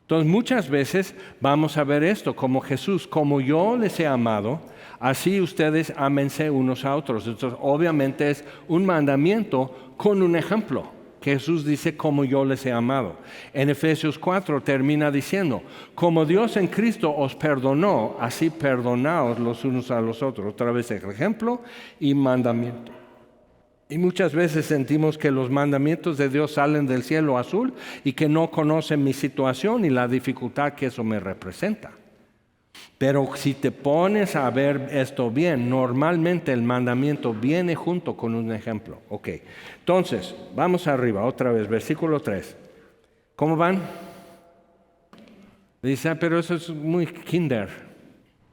Speaker 1: Entonces muchas veces vamos a ver esto, como Jesús, como yo les he amado, así ustedes ámense unos a otros. Entonces obviamente es un mandamiento con un ejemplo. Que Jesús dice, como yo les he amado. En Efesios 4 termina diciendo, como Dios en Cristo os perdonó, así perdonaos los unos a los otros. Otra vez el ejemplo y mandamiento. Y muchas veces sentimos que los mandamientos de Dios salen del cielo azul y que no conocen mi situación y la dificultad que eso me representa. Pero si te pones a ver esto bien, normalmente el mandamiento viene junto con un ejemplo. Ok, entonces, vamos arriba, otra vez, versículo 3. ¿Cómo van? Dice, pero eso es muy kinder.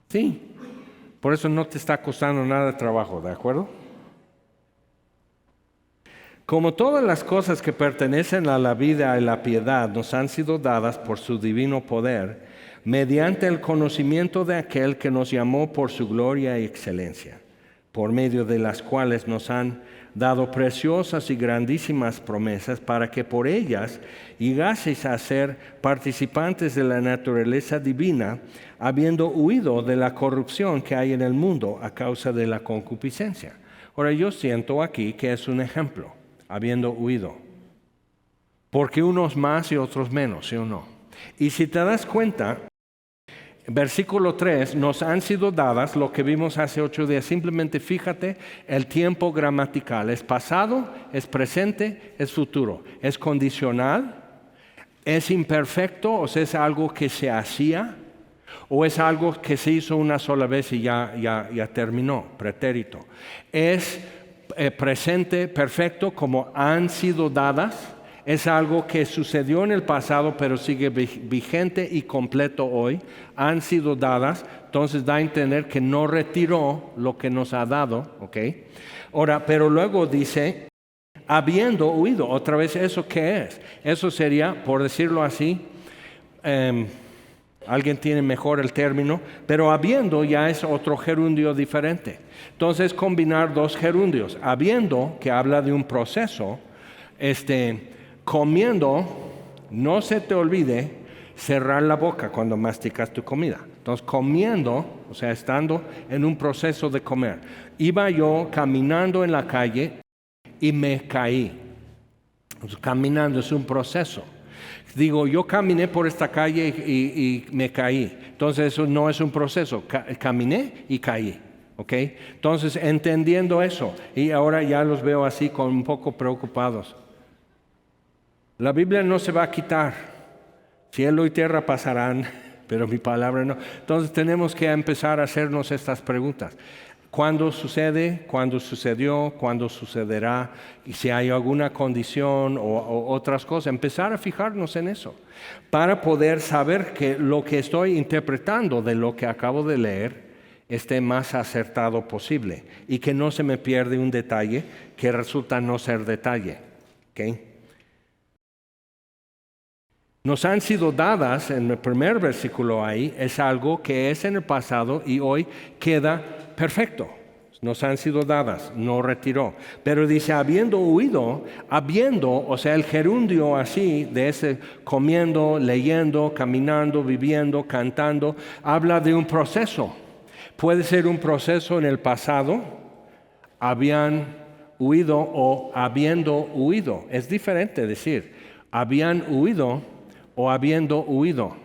Speaker 1: Sí, por eso no te está costando nada de trabajo, ¿de acuerdo? Como todas las cosas que pertenecen a la vida y la piedad nos han sido dadas por su divino poder, mediante el conocimiento de aquel que nos llamó por su gloria y excelencia, por medio de las cuales nos han dado preciosas y grandísimas promesas para que por ellas llegaseis a ser participantes de la naturaleza divina, habiendo huido de la corrupción que hay en el mundo a causa de la concupiscencia. Ahora yo siento aquí que es un ejemplo, habiendo huido, porque unos más y otros menos, ¿sí o no? Y si te das cuenta, versículo 3, nos han sido dadas lo que vimos hace 8 días. Simplemente fíjate, el tiempo gramatical es pasado, es presente, es futuro. Es condicional, es imperfecto, o sea, es algo que se hacía, o es algo que se hizo una sola vez y ya terminó, pretérito. Es presente perfecto, como han sido dadas. Es algo que sucedió en el pasado, pero sigue vigente y completo hoy. Han sido dadas, entonces da a entender que no retiró lo que nos ha dado, ¿ok? Ahora, pero luego dice, habiendo huido. Otra vez, ¿eso qué es? Eso sería, por decirlo así, alguien tiene mejor el término, pero habiendo ya es otro gerundio diferente. Entonces, combinar dos gerundios. Habiendo, que habla de un proceso, comiendo, no se te olvide cerrar la boca cuando masticas tu comida. Entonces, comiendo, o sea, estando en un proceso de comer. Iba yo caminando en la calle y me caí. Entonces, caminando es un proceso. Digo, yo caminé por esta calle y me caí. Entonces eso no es un proceso. Caminé y caí. ¿Ok? Entonces, entendiendo eso, y ahora ya los veo así con un poco preocupados. La Biblia no se va a quitar. Cielo y tierra pasarán, pero mi palabra no. Entonces tenemos que empezar a hacernos estas preguntas. ¿Cuándo sucede? ¿Cuándo sucedió? ¿Cuándo sucederá? Y si hay alguna condición o otras cosas, empezar a fijarnos en eso para poder saber que lo que estoy interpretando de lo que acabo de leer esté más acertado posible y que no se me pierde un detalle que resulta no ser detalle. ¿Okay? Nos han sido dadas, en el primer versículo ahí, es algo que es en el pasado y hoy queda perfecto. Nos han sido dadas, no retiró. Pero dice, habiendo huido, o sea, el gerundio así, de ese comiendo, leyendo, caminando, viviendo, cantando, habla de un proceso. Puede ser un proceso en el pasado, habían huido o habiendo huido. Es diferente decir, habían huido o habiendo huido.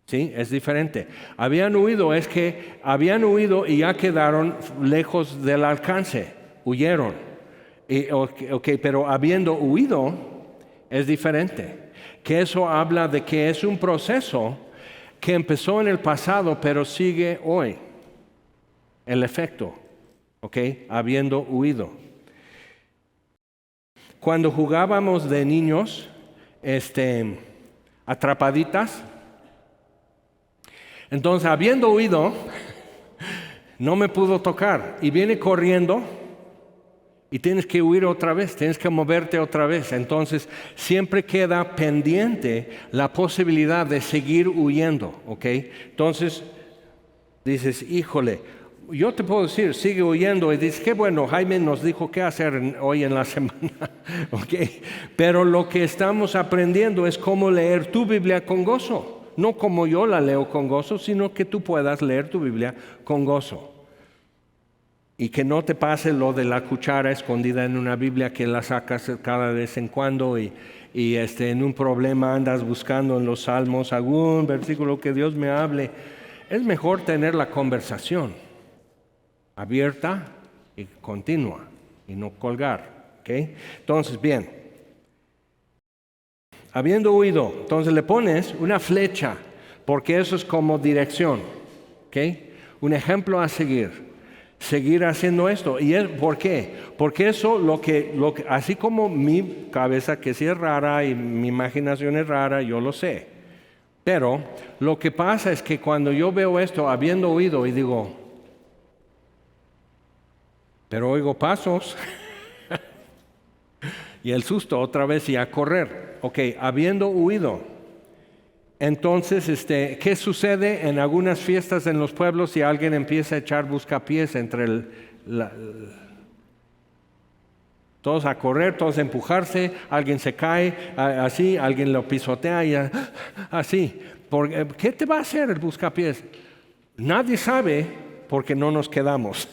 Speaker 1: ¿Sí? Es diferente. Habían huido es que habían huido y ya quedaron lejos del alcance, huyeron. Pero habiendo huido es diferente. Que eso habla de que es un proceso que empezó en el pasado pero sigue hoy. El efecto, habiendo huido. Cuando jugábamos de niños, atrapaditas, entonces habiendo huido, no me pudo tocar y viene corriendo y tienes que huir otra vez, tienes que moverte otra vez. Entonces siempre queda pendiente la posibilidad de seguir huyendo, Entonces dices, híjole, yo te puedo decir, sigue huyendo y dices, qué bueno, Jaime nos dijo qué hacer hoy en la semana, Pero lo que estamos aprendiendo es cómo leer tu Biblia con gozo, no como yo la leo con gozo, sino que tú puedas leer tu Biblia con gozo. Y que no te pase lo de la cuchara escondida en una Biblia que la sacas cada vez en cuando y en un problema andas buscando en los salmos algún versículo que Dios me hable. Es mejor tener la conversación abierta y continua y no colgar. Entonces, bien, habiendo huido, entonces le pones una flecha porque eso es como dirección. Un ejemplo a seguir haciendo esto. ¿Y por qué? Porque eso así como mi cabeza que sí es rara y mi imaginación es rara, yo lo sé. Pero lo que pasa es que cuando yo veo esto habiendo huido y digo, pero oigo pasos y el susto otra vez y a correr. Habiendo huido. Entonces, ¿qué sucede en algunas fiestas en los pueblos si alguien empieza a echar buscapiés entre todos a correr, todos a empujarse, alguien se cae, así, alguien lo pisotea y así. ¿Qué te va a hacer el buscapiés? Nadie sabe porque no nos quedamos.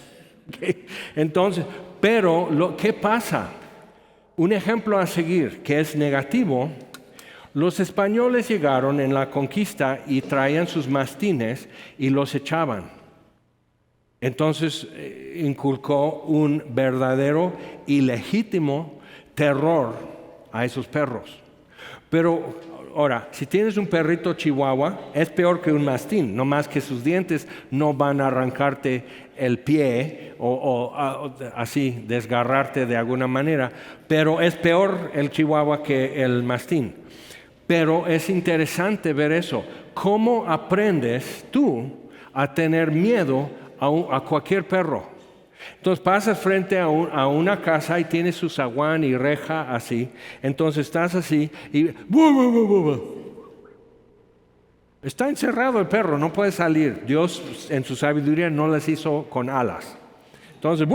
Speaker 1: Entonces, pero ¿qué pasa? Un ejemplo a seguir que es negativo. Los españoles llegaron en la conquista y traían sus mastines y los echaban. Entonces inculcó un verdadero y legítimo terror a esos perros. Pero ahora, si tienes un perrito chihuahua, es peor que un mastín, no más que sus dientes no van a arrancarte el pie o así desgarrarte de alguna manera, pero es peor el chihuahua que el mastín. Pero es interesante ver eso. ¿Cómo aprendes tú a tener miedo a cualquier perro? Entonces pasas frente a una casa y tienes su zaguán y reja así. Entonces estás así y está encerrado el perro, no puede salir. Dios en su sabiduría no les hizo con alas. Entonces,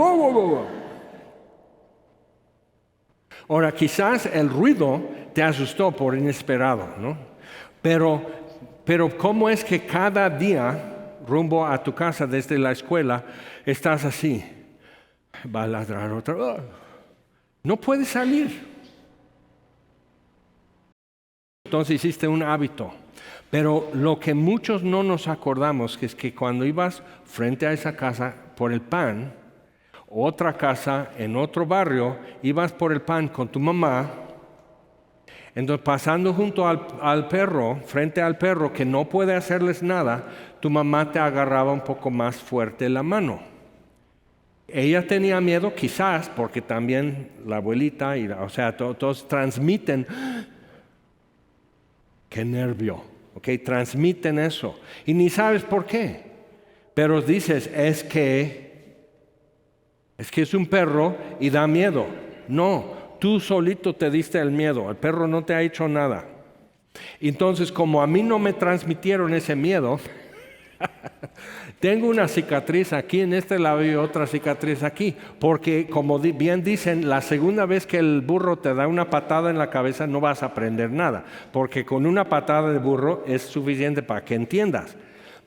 Speaker 1: ahora quizás el ruido te asustó por inesperado, ¿no? Pero ¿cómo es que cada día rumbo a tu casa desde la escuela estás así? Va a ladrar otra vez. No puedes salir. entonces hiciste un hábito. Pero lo que muchos no nos acordamos es que cuando ibas frente a esa casa por el pan, otra casa en otro barrio, ibas por el pan con tu mamá, entonces pasando junto al perro, frente al perro que no puede hacerles nada, tu mamá te agarraba un poco más fuerte la mano. Ella tenía miedo quizás porque también la abuelita, o sea, todos transmiten, qué nervio, ¿ok? Transmiten eso y ni sabes por qué, pero dices, es que es un perro y da miedo. No, tú solito te diste el miedo, el perro no te ha hecho nada. Entonces, como a mí no me transmitieron ese miedo, tengo una cicatriz aquí en este lado y otra cicatriz aquí, porque como bien dicen, la segunda vez que el burro te da una patada en la cabeza no vas a aprender nada, porque con una patada de burro es suficiente para que entiendas.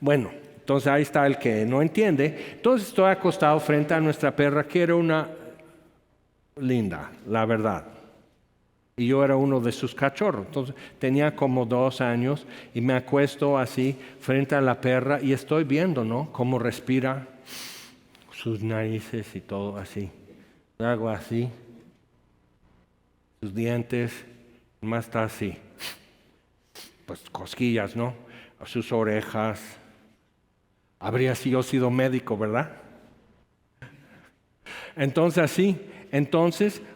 Speaker 1: Bueno, entonces ahí está el que no entiende. Entonces estoy acostado frente a nuestra perra, que era una linda, la verdad. Y yo era uno de sus cachorros. Entonces tenía como 2 años y me acuesto así frente a la perra y estoy viendo, ¿no? Cómo respira, sus narices y todo así. Hago así, sus dientes, más está así. Pues cosquillas, ¿no? Sus orejas. Habría yo sido médico, ¿verdad? Entonces así,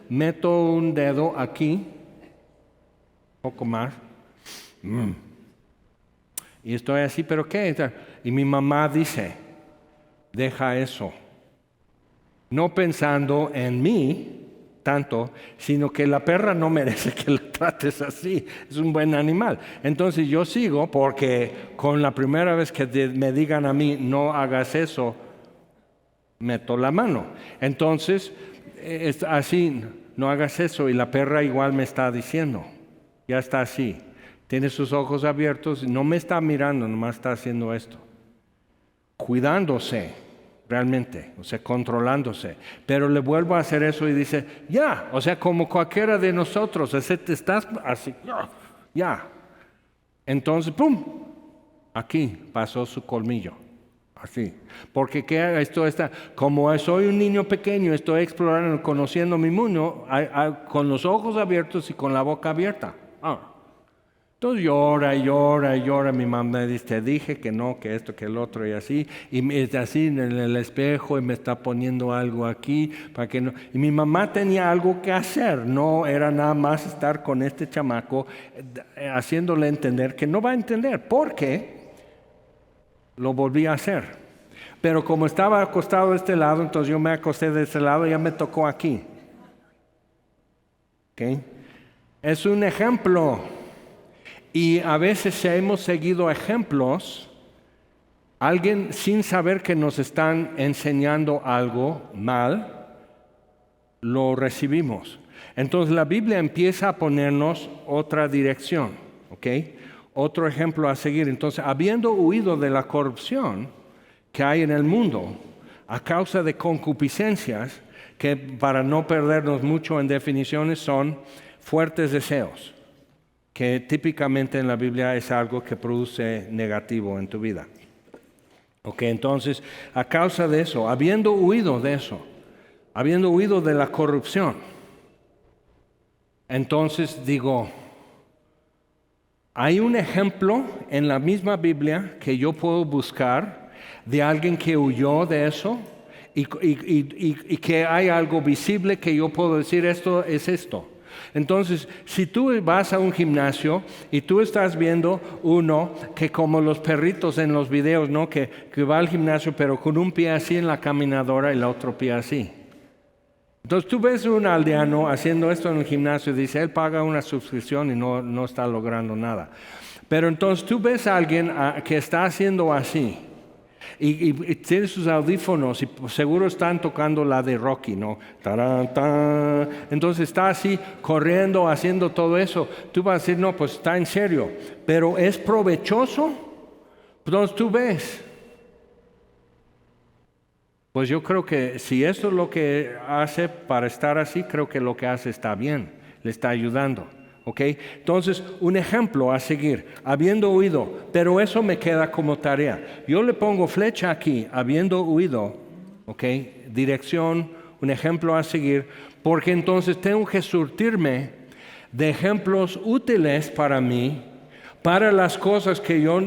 Speaker 1: meto un dedo aquí, un poco más, y estoy así, ¿pero qué? Y mi mamá dice, deja eso, no pensando en mí tanto, sino que la perra no merece que la trates así, es un buen animal. Entonces yo sigo porque con la primera vez que me digan a mí, no hagas eso, meto la mano. Entonces, es así, no hagas eso. Y la perra igual me está diciendo, ya está así. Tiene sus ojos abiertos, no me está mirando, nomás está haciendo esto. Cuidándose, realmente, o sea, controlándose. Pero le vuelvo a hacer eso y dice, ya, o sea, como cualquiera de nosotros, te estás así, ya. Entonces, ¡pum! Aquí pasó su colmillo. Así, porque esto está, como soy un niño pequeño, estoy explorando, conociendo mi mundo, con los ojos abiertos y con la boca abierta. Entonces llora y llora y llora. Mi mamá me dice, te dije que no, que esto, que el otro y así. Y está así en el espejo y me está poniendo algo aquí para que no. Y mi mamá tenía algo que hacer, no era nada más estar con este chamaco haciéndole entender que no va a entender. ¿Por qué? Lo volví a hacer. Pero como estaba acostado de este lado, entonces yo me acosté de este lado y ya me tocó aquí. ¿Okay? Es un ejemplo. Y a veces hemos seguido ejemplos, alguien sin saber que nos están enseñando algo mal, lo recibimos. Entonces la Biblia empieza a ponernos otra dirección. ¿Ok? Otro ejemplo a seguir. Entonces, habiendo huido de la corrupción que hay en el mundo a causa de concupiscencias, que para no perdernos mucho en definiciones son fuertes deseos, que típicamente en la Biblia es algo que produce negativo en tu vida. Ok, entonces, a causa de eso, habiendo huido de eso, habiendo huido de la corrupción, entonces digo, hay un ejemplo en la misma Biblia que yo puedo buscar de alguien que huyó de eso y que hay algo visible que yo puedo decir esto es esto. Entonces, si tú vas a un gimnasio y tú estás viendo uno que como los perritos en los videos, ¿no? Que va al gimnasio pero con un pie así en la caminadora y el otro pie así. Entonces tú ves un aldeano haciendo esto en el gimnasio y dice, él paga una suscripción y no está logrando nada. Pero entonces tú ves a alguien que está haciendo así y tiene sus audífonos y seguro están tocando la de Rocky, ¿no? Tarán, tarán. Entonces está así corriendo, haciendo todo eso. Tú vas a decir, no, pues está en serio. Pero ¿es provechoso? Entonces tú ves. Pues yo creo que si esto es lo que hace para estar así, creo que lo que hace está bien, le está ayudando. ¿Ok? Entonces, un ejemplo a seguir, habiendo huido, pero eso me queda como tarea. Yo le pongo flecha aquí, habiendo huido, ¿ok? Dirección, un ejemplo a seguir, porque entonces tengo que surtirme de ejemplos útiles para mí, para las cosas que yo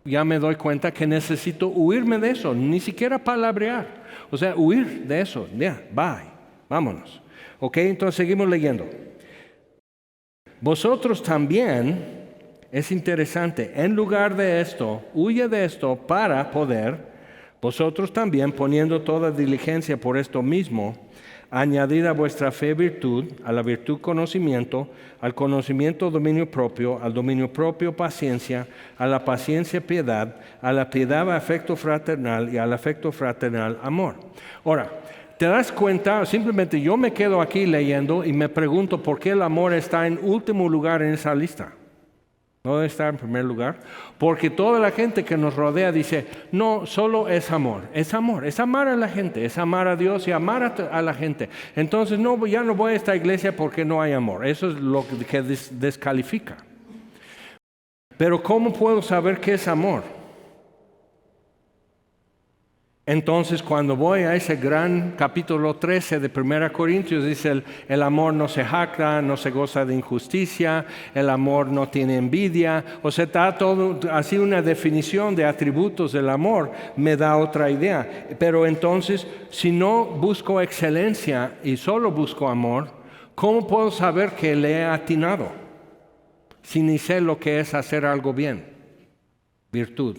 Speaker 1: ya me doy cuenta que necesito huirme de eso, ni siquiera palabrear. O sea, huir de eso. Ya, bye, vámonos. ¿Ok? Entonces seguimos leyendo. Vosotros también, es interesante, en lugar de esto, huye de esto para poder, vosotros también poniendo toda diligencia por esto mismo, añadid a vuestra fe virtud, a la virtud conocimiento, al conocimiento dominio propio, al dominio propio paciencia, a la paciencia piedad, a la piedad afecto fraternal y al afecto fraternal amor. Ahora, ¿te das cuenta? Simplemente yo me quedo aquí leyendo y me pregunto por qué el amor está en último lugar en esa lista. No debe estar en primer lugar. Porque toda la gente que nos rodea dice, no, solo es amor, es amar a la gente, es amar a Dios y amar a la gente. Entonces no, ya no voy a esta iglesia porque no hay amor. Eso es lo que descalifica. Pero ¿cómo puedo saber qué es amor? Entonces, cuando voy a ese gran capítulo 13 de 1 Corintios, dice el amor no se jacta, no se goza de injusticia, el amor no tiene envidia. O sea, está todo así una definición de atributos del amor, me da otra idea. Pero entonces, si no busco excelencia y solo busco amor, ¿cómo puedo saber que le he atinado? Si ni sé lo que es hacer algo bien. Virtud.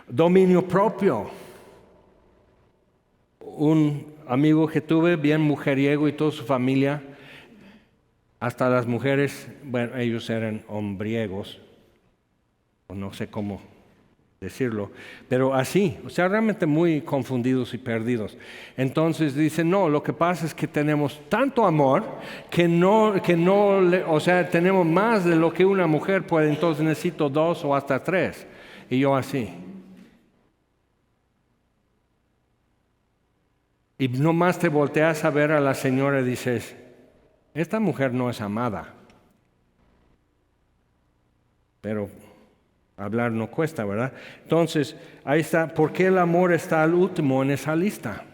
Speaker 1: Dominio propio. Un amigo que tuve, bien mujeriego y toda su familia, hasta las mujeres, bueno, ellos eran hombriegos, o no sé cómo decirlo, pero así, o sea, realmente muy confundidos y perdidos. Entonces dicen, no, lo que pasa es que tenemos tanto amor o sea, tenemos más de lo que una mujer puede, entonces necesito 2 o hasta 3. Y yo así. Y nomás te volteas a ver a la señora y dices, esta mujer no es amada. Pero hablar no cuesta, ¿verdad? Entonces, ahí está, ¿por qué el amor está al último en esa lista?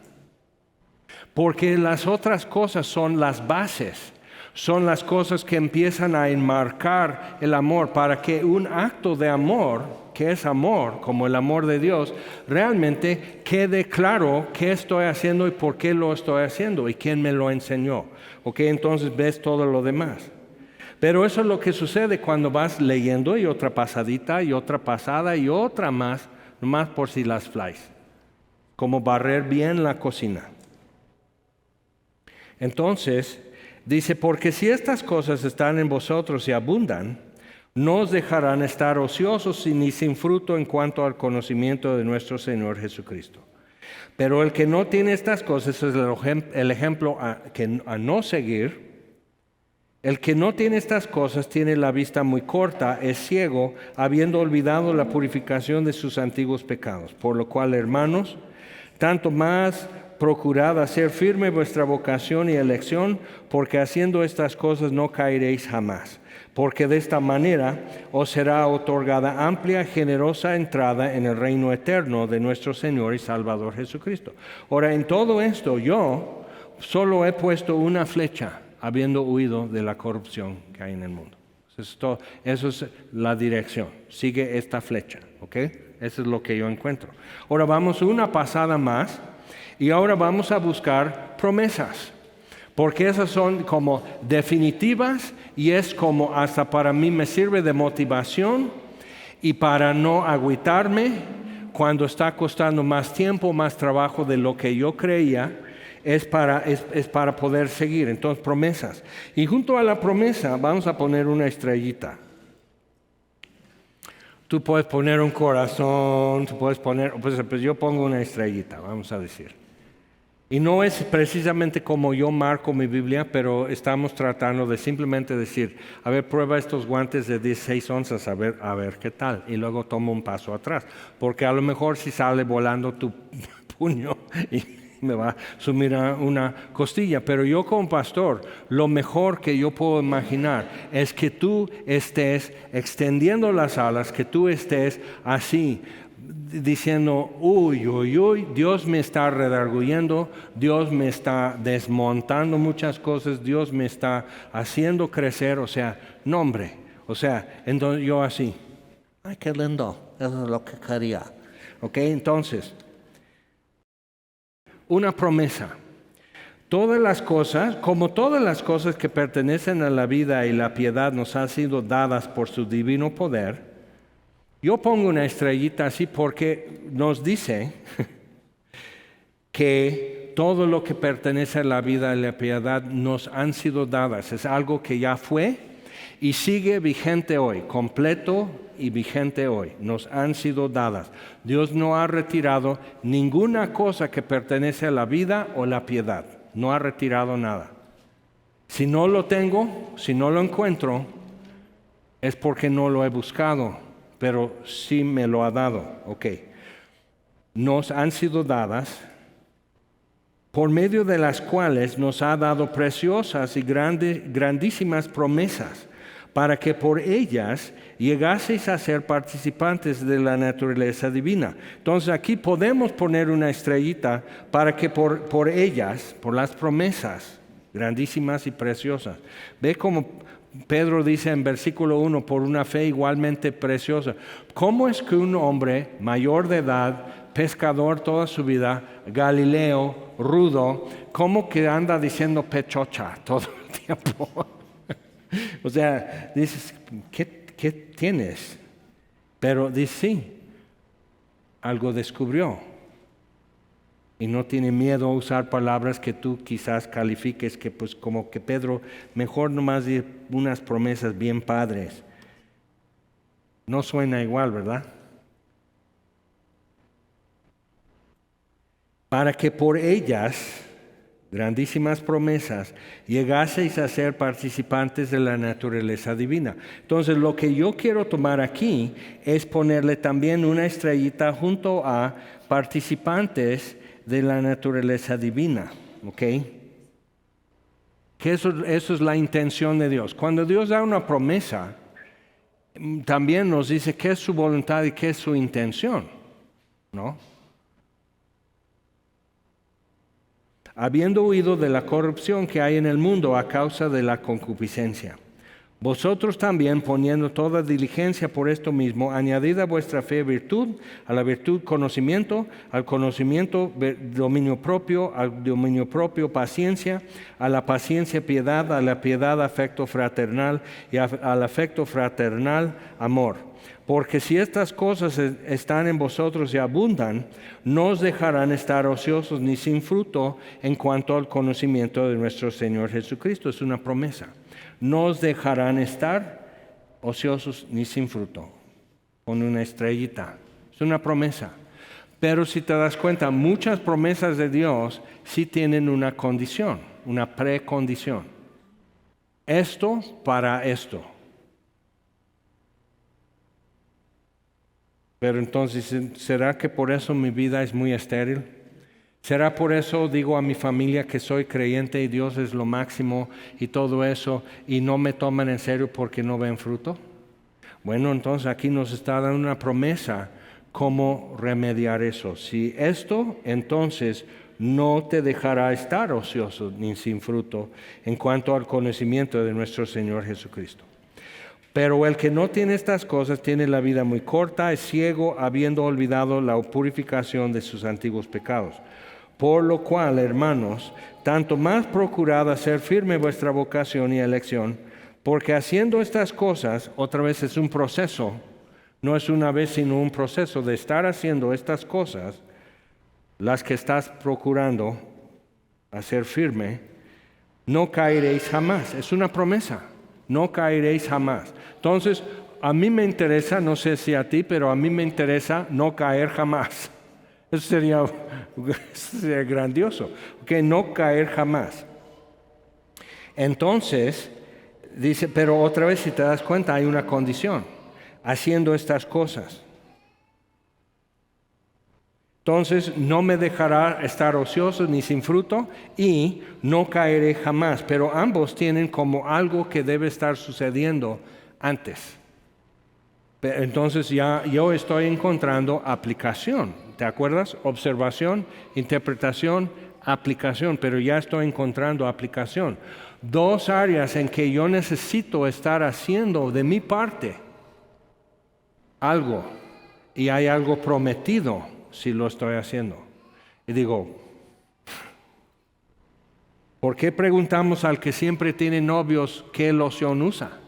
Speaker 1: Porque las otras cosas son las bases, son las cosas que empiezan a enmarcar el amor para que un acto de amor, que es amor, como el amor de Dios, realmente quede claro qué estoy haciendo y por qué lo estoy haciendo y quién me lo enseñó. ¿Ok? Entonces ves todo lo demás. Pero eso es lo que sucede cuando vas leyendo y otra pasadita y otra pasada y otra más, nomás por si las flies. Como barrer bien la cocina. Entonces, dice, porque si estas cosas están en vosotros y abundan, no os dejarán estar ociosos ni sin fruto en cuanto al conocimiento de nuestro Señor Jesucristo. Pero el que no tiene estas cosas es el ejemplo a no seguir. El que no tiene estas cosas tiene la vista muy corta, es ciego, habiendo olvidado la purificación de sus antiguos pecados. Por lo cual, hermanos, tanto más procurad hacer firme vuestra vocación y elección, porque haciendo estas cosas no caeréis jamás. Porque de esta manera os será otorgada amplia, generosa entrada en el reino eterno de nuestro Señor y Salvador Jesucristo. Ahora, en todo esto yo solo he puesto una flecha, habiendo huido de la corrupción que hay en el mundo. Eso es la dirección. Sigue esta flecha, ¿ok? Eso es lo que yo encuentro. Ahora vamos una pasada más y ahora vamos a buscar promesas. Porque esas son como definitivas y es como hasta para mí me sirve de motivación y para no agüitarme cuando está costando más tiempo, más trabajo de lo que yo creía, es para poder seguir. Entonces, promesas. Y junto a la promesa vamos a poner una estrellita. Tú puedes poner un corazón, tú puedes poner, pues yo pongo una estrellita, vamos a decir. Y no es precisamente como yo marco mi Biblia, pero estamos tratando de simplemente decir, a ver, prueba estos guantes de 16 onzas, a ver qué tal. Y luego toma un paso atrás. Porque a lo mejor si sale volando tu puño y me va a sumir a una costilla. Pero yo como pastor, lo mejor que yo puedo imaginar es que tú estés extendiendo las alas, que tú estés así, diciendo, uy, uy, uy, Dios me está redarguyendo, Dios me está desmontando muchas cosas, Dios me está haciendo crecer, o sea, nombre, o sea, entonces yo así, ay, qué lindo, eso es lo que quería. Ok, entonces, una promesa. Todas las cosas, como todas las cosas que pertenecen a la vida y la piedad nos han sido dadas por su divino poder, yo pongo una estrellita así porque nos dice que todo lo que pertenece a la vida y la piedad nos han sido dadas. Es algo que ya fue y sigue vigente hoy, completo y vigente hoy. Nos han sido dadas. Dios no ha retirado ninguna cosa que pertenece a la vida o la piedad. No ha retirado nada. Si no lo tengo, si no lo encuentro, es porque no lo he buscado, pero sí me lo ha dado. Ok. Nos han sido dadas, por medio de las cuales nos ha dado preciosas y grandísimas promesas, para que por ellas llegaseis a ser participantes de la naturaleza divina. Entonces aquí podemos poner una estrellita para que por ellas, por las promesas grandísimas y preciosas. Ve como Pedro dice en versículo 1, por una fe igualmente preciosa. ¿Cómo es que un hombre mayor de edad, pescador toda su vida, Galileo, rudo, cómo que anda diciendo pechocha todo el tiempo? O sea, dices, ¿qué tienes? Pero dice, sí, algo descubrió. Y no tiene miedo a usar palabras que tú quizás califiques que pues como que Pedro, mejor nomás decir unas promesas bien padres. No suena igual, ¿verdad? Para que por ellas, grandísimas promesas, llegaseis a ser participantes de la naturaleza divina. Entonces, lo que yo quiero tomar aquí es ponerle también una estrellita junto a participantes de la naturaleza divina. ¿Ok? Que eso es la intención de Dios. Cuando Dios da una promesa, también nos dice qué es su voluntad y qué es su intención, ¿no? Habiendo huido de la corrupción que hay en el mundo a causa de la concupiscencia. Vosotros también, poniendo toda diligencia por esto mismo, añadid a vuestra fe virtud, a la virtud conocimiento, al conocimiento dominio propio, al dominio propio paciencia, a la paciencia piedad, a la piedad afecto fraternal y al afecto fraternal amor. Porque si estas cosas están en vosotros y abundan, no os dejarán estar ociosos ni sin fruto en cuanto al conocimiento de nuestro Señor Jesucristo. Es una promesa. No os dejarán estar ociosos ni sin fruto. Con una estrellita. Es una promesa. Pero si te das cuenta, muchas promesas de Dios sí tienen una condición, una precondición. Esto para esto. Pero entonces, ¿será que por eso mi vida es muy estéril? ¿Será por eso digo a mi familia que soy creyente y Dios es lo máximo y todo eso y no me toman en serio porque no ven fruto? Bueno, entonces aquí nos está dando una promesa cómo remediar eso. Si esto, entonces no te dejará estar ocioso ni sin fruto en cuanto al conocimiento de nuestro Señor Jesucristo. Pero el que no tiene estas cosas tiene la vida muy corta, es ciego, habiendo olvidado la purificación de sus antiguos pecados. Por lo cual, hermanos, tanto más procurad hacer firme vuestra vocación y elección, porque haciendo estas cosas, otra vez es un proceso, no es una vez sino un proceso de estar haciendo estas cosas, las que estás procurando hacer firme, no caeréis jamás. Es una promesa, no caeréis jamás. Entonces, a mí me interesa, no sé si a ti, pero a mí me interesa no caer jamás. Eso sería grandioso, que no caer jamás. Entonces, dice, pero otra vez si te das cuenta hay una condición, haciendo estas cosas. Entonces no me dejará estar ocioso ni sin fruto y no caeré jamás. Pero ambos tienen como algo que debe estar sucediendo antes. Entonces ya yo estoy encontrando aplicación. ¿Te acuerdas? Observación, interpretación, aplicación. Pero ya estoy encontrando aplicación. Dos áreas en que yo necesito estar haciendo de mi parte algo. Y hay algo prometido si lo estoy haciendo. Y digo, ¿por qué preguntamos al que siempre tiene novios qué loción usa?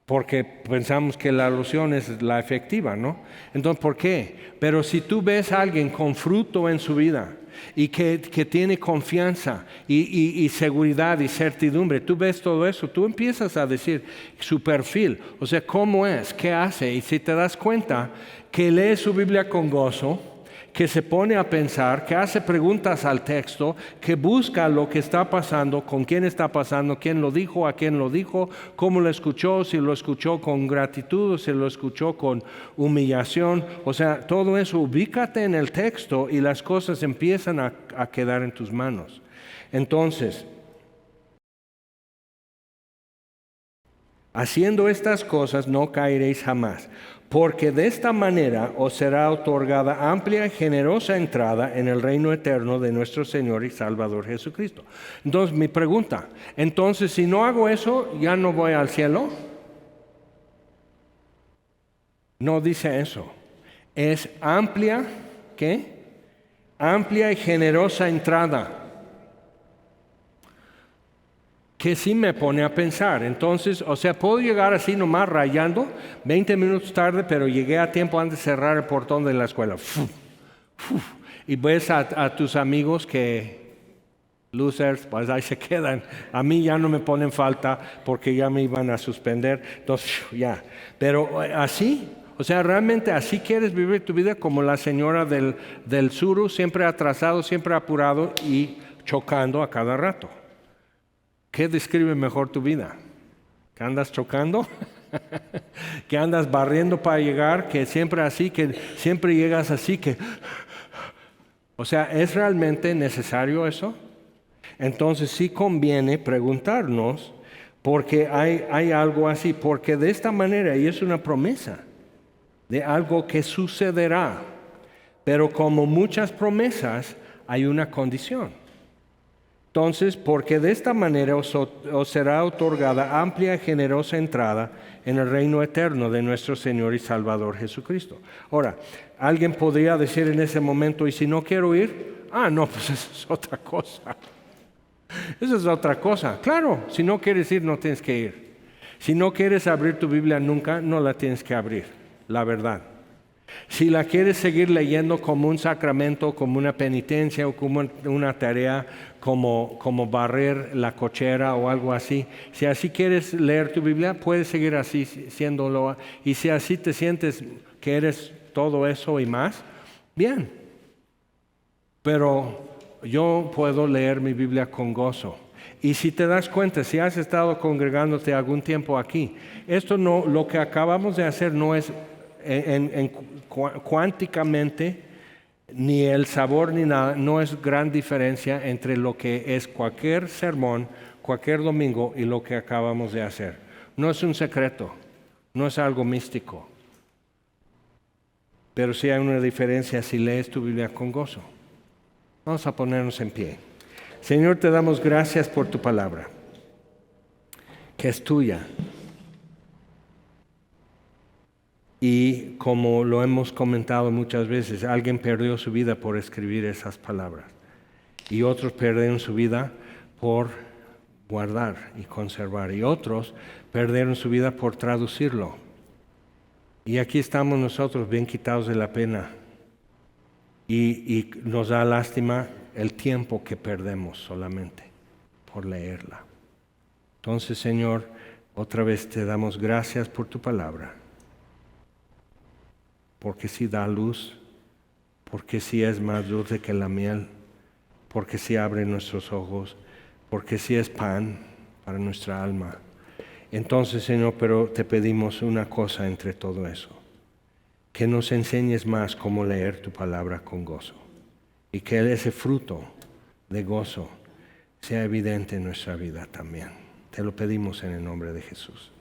Speaker 1: Porque pensamos que la loción es la efectiva, ¿no? Entonces, ¿por qué? Pero si tú ves a alguien con fruto en su vida y que tiene confianza y seguridad y certidumbre, tú ves todo eso, tú empiezas a decir su perfil, o sea, cómo es, qué hace, y si te das cuenta que lee su Biblia con gozo, que se pone a pensar, que hace preguntas al texto, que busca lo que está pasando, con quién está pasando, quién lo dijo, a quién lo dijo, cómo lo escuchó, si lo escuchó con gratitud o si lo escuchó con humillación. O sea, todo eso, ubícate en el texto y las cosas empiezan a quedar en tus manos. Entonces, haciendo estas cosas no caeréis jamás, porque de esta manera os será otorgada amplia y generosa entrada en el reino eterno de nuestro Señor y Salvador Jesucristo. Entonces, mi pregunta, entonces si no hago eso, ¿ya no voy al cielo? No dice eso. Es amplia, ¿qué? Amplia y generosa entrada. Que sí me pone a pensar. Entonces, o sea, puedo llegar así nomás rayando, 20 minutos tarde, pero llegué a tiempo antes de cerrar el portón de la escuela. Y ves a tus amigos que, losers, pues ahí se quedan. A mí ya no me ponen falta porque ya me iban a suspender. Entonces, ya. Pero así, o sea, realmente así quieres vivir tu vida como la señora del suru, siempre atrasado, siempre apurado y chocando a cada rato. ¿Qué describe mejor tu vida? ¿Que andas chocando? ¿Que andas barriendo para llegar? ¿Que siempre así? ¿Que siempre llegas así? ¿Que... O sea, ¿es realmente necesario eso? Entonces sí conviene preguntarnos, porque hay algo así, porque de esta manera, y es una promesa de algo que sucederá, pero como muchas promesas, hay una condición. Entonces, porque de esta manera os será otorgada amplia y generosa entrada en el reino eterno de nuestro Señor y Salvador Jesucristo. Ahora, alguien podría decir en ese momento, ¿y si no quiero ir? Ah, no, pues eso es otra cosa. Eso es otra cosa. Claro, si no quieres ir, no tienes que ir. Si no quieres abrir tu Biblia nunca, no la tienes que abrir, la verdad. Si la quieres seguir leyendo como un sacramento, como una penitencia o como una tarea, como barrer la cochera o algo así, si así quieres leer tu Biblia, puedes seguir así siéndolo. Y si así te sientes que eres todo eso y más, bien. Pero yo puedo leer mi Biblia con gozo. Y si te das cuenta, si has estado congregándote algún tiempo aquí, esto no, lo que acabamos de hacer no es cuánticamente, ni el sabor ni nada, no es gran diferencia entre lo que es cualquier sermón, cualquier domingo y lo que acabamos de hacer. No es un secreto, no es algo místico, pero sí hay una diferencia si lees tu Biblia con gozo. Vamos a ponernos en pie. Señor, te damos gracias por tu palabra, que es tuya. Y como lo hemos comentado muchas veces, alguien perdió su vida por escribir esas palabras. Y otros perdieron su vida por guardar y conservar. Y otros perdieron su vida por traducirlo. Y aquí estamos nosotros bien quitados de la pena. Y nos da lástima el tiempo que perdemos solamente por leerla. Entonces, Señor, otra vez te damos gracias por tu palabra. Porque sí da luz, porque sí es más dulce que la miel, porque sí abre nuestros ojos, porque sí es pan para nuestra alma. Entonces, Señor, pero te pedimos una cosa entre todo eso, que nos enseñes más cómo leer tu palabra con gozo y que ese fruto de gozo sea evidente en nuestra vida también. Te lo pedimos en el nombre de Jesús.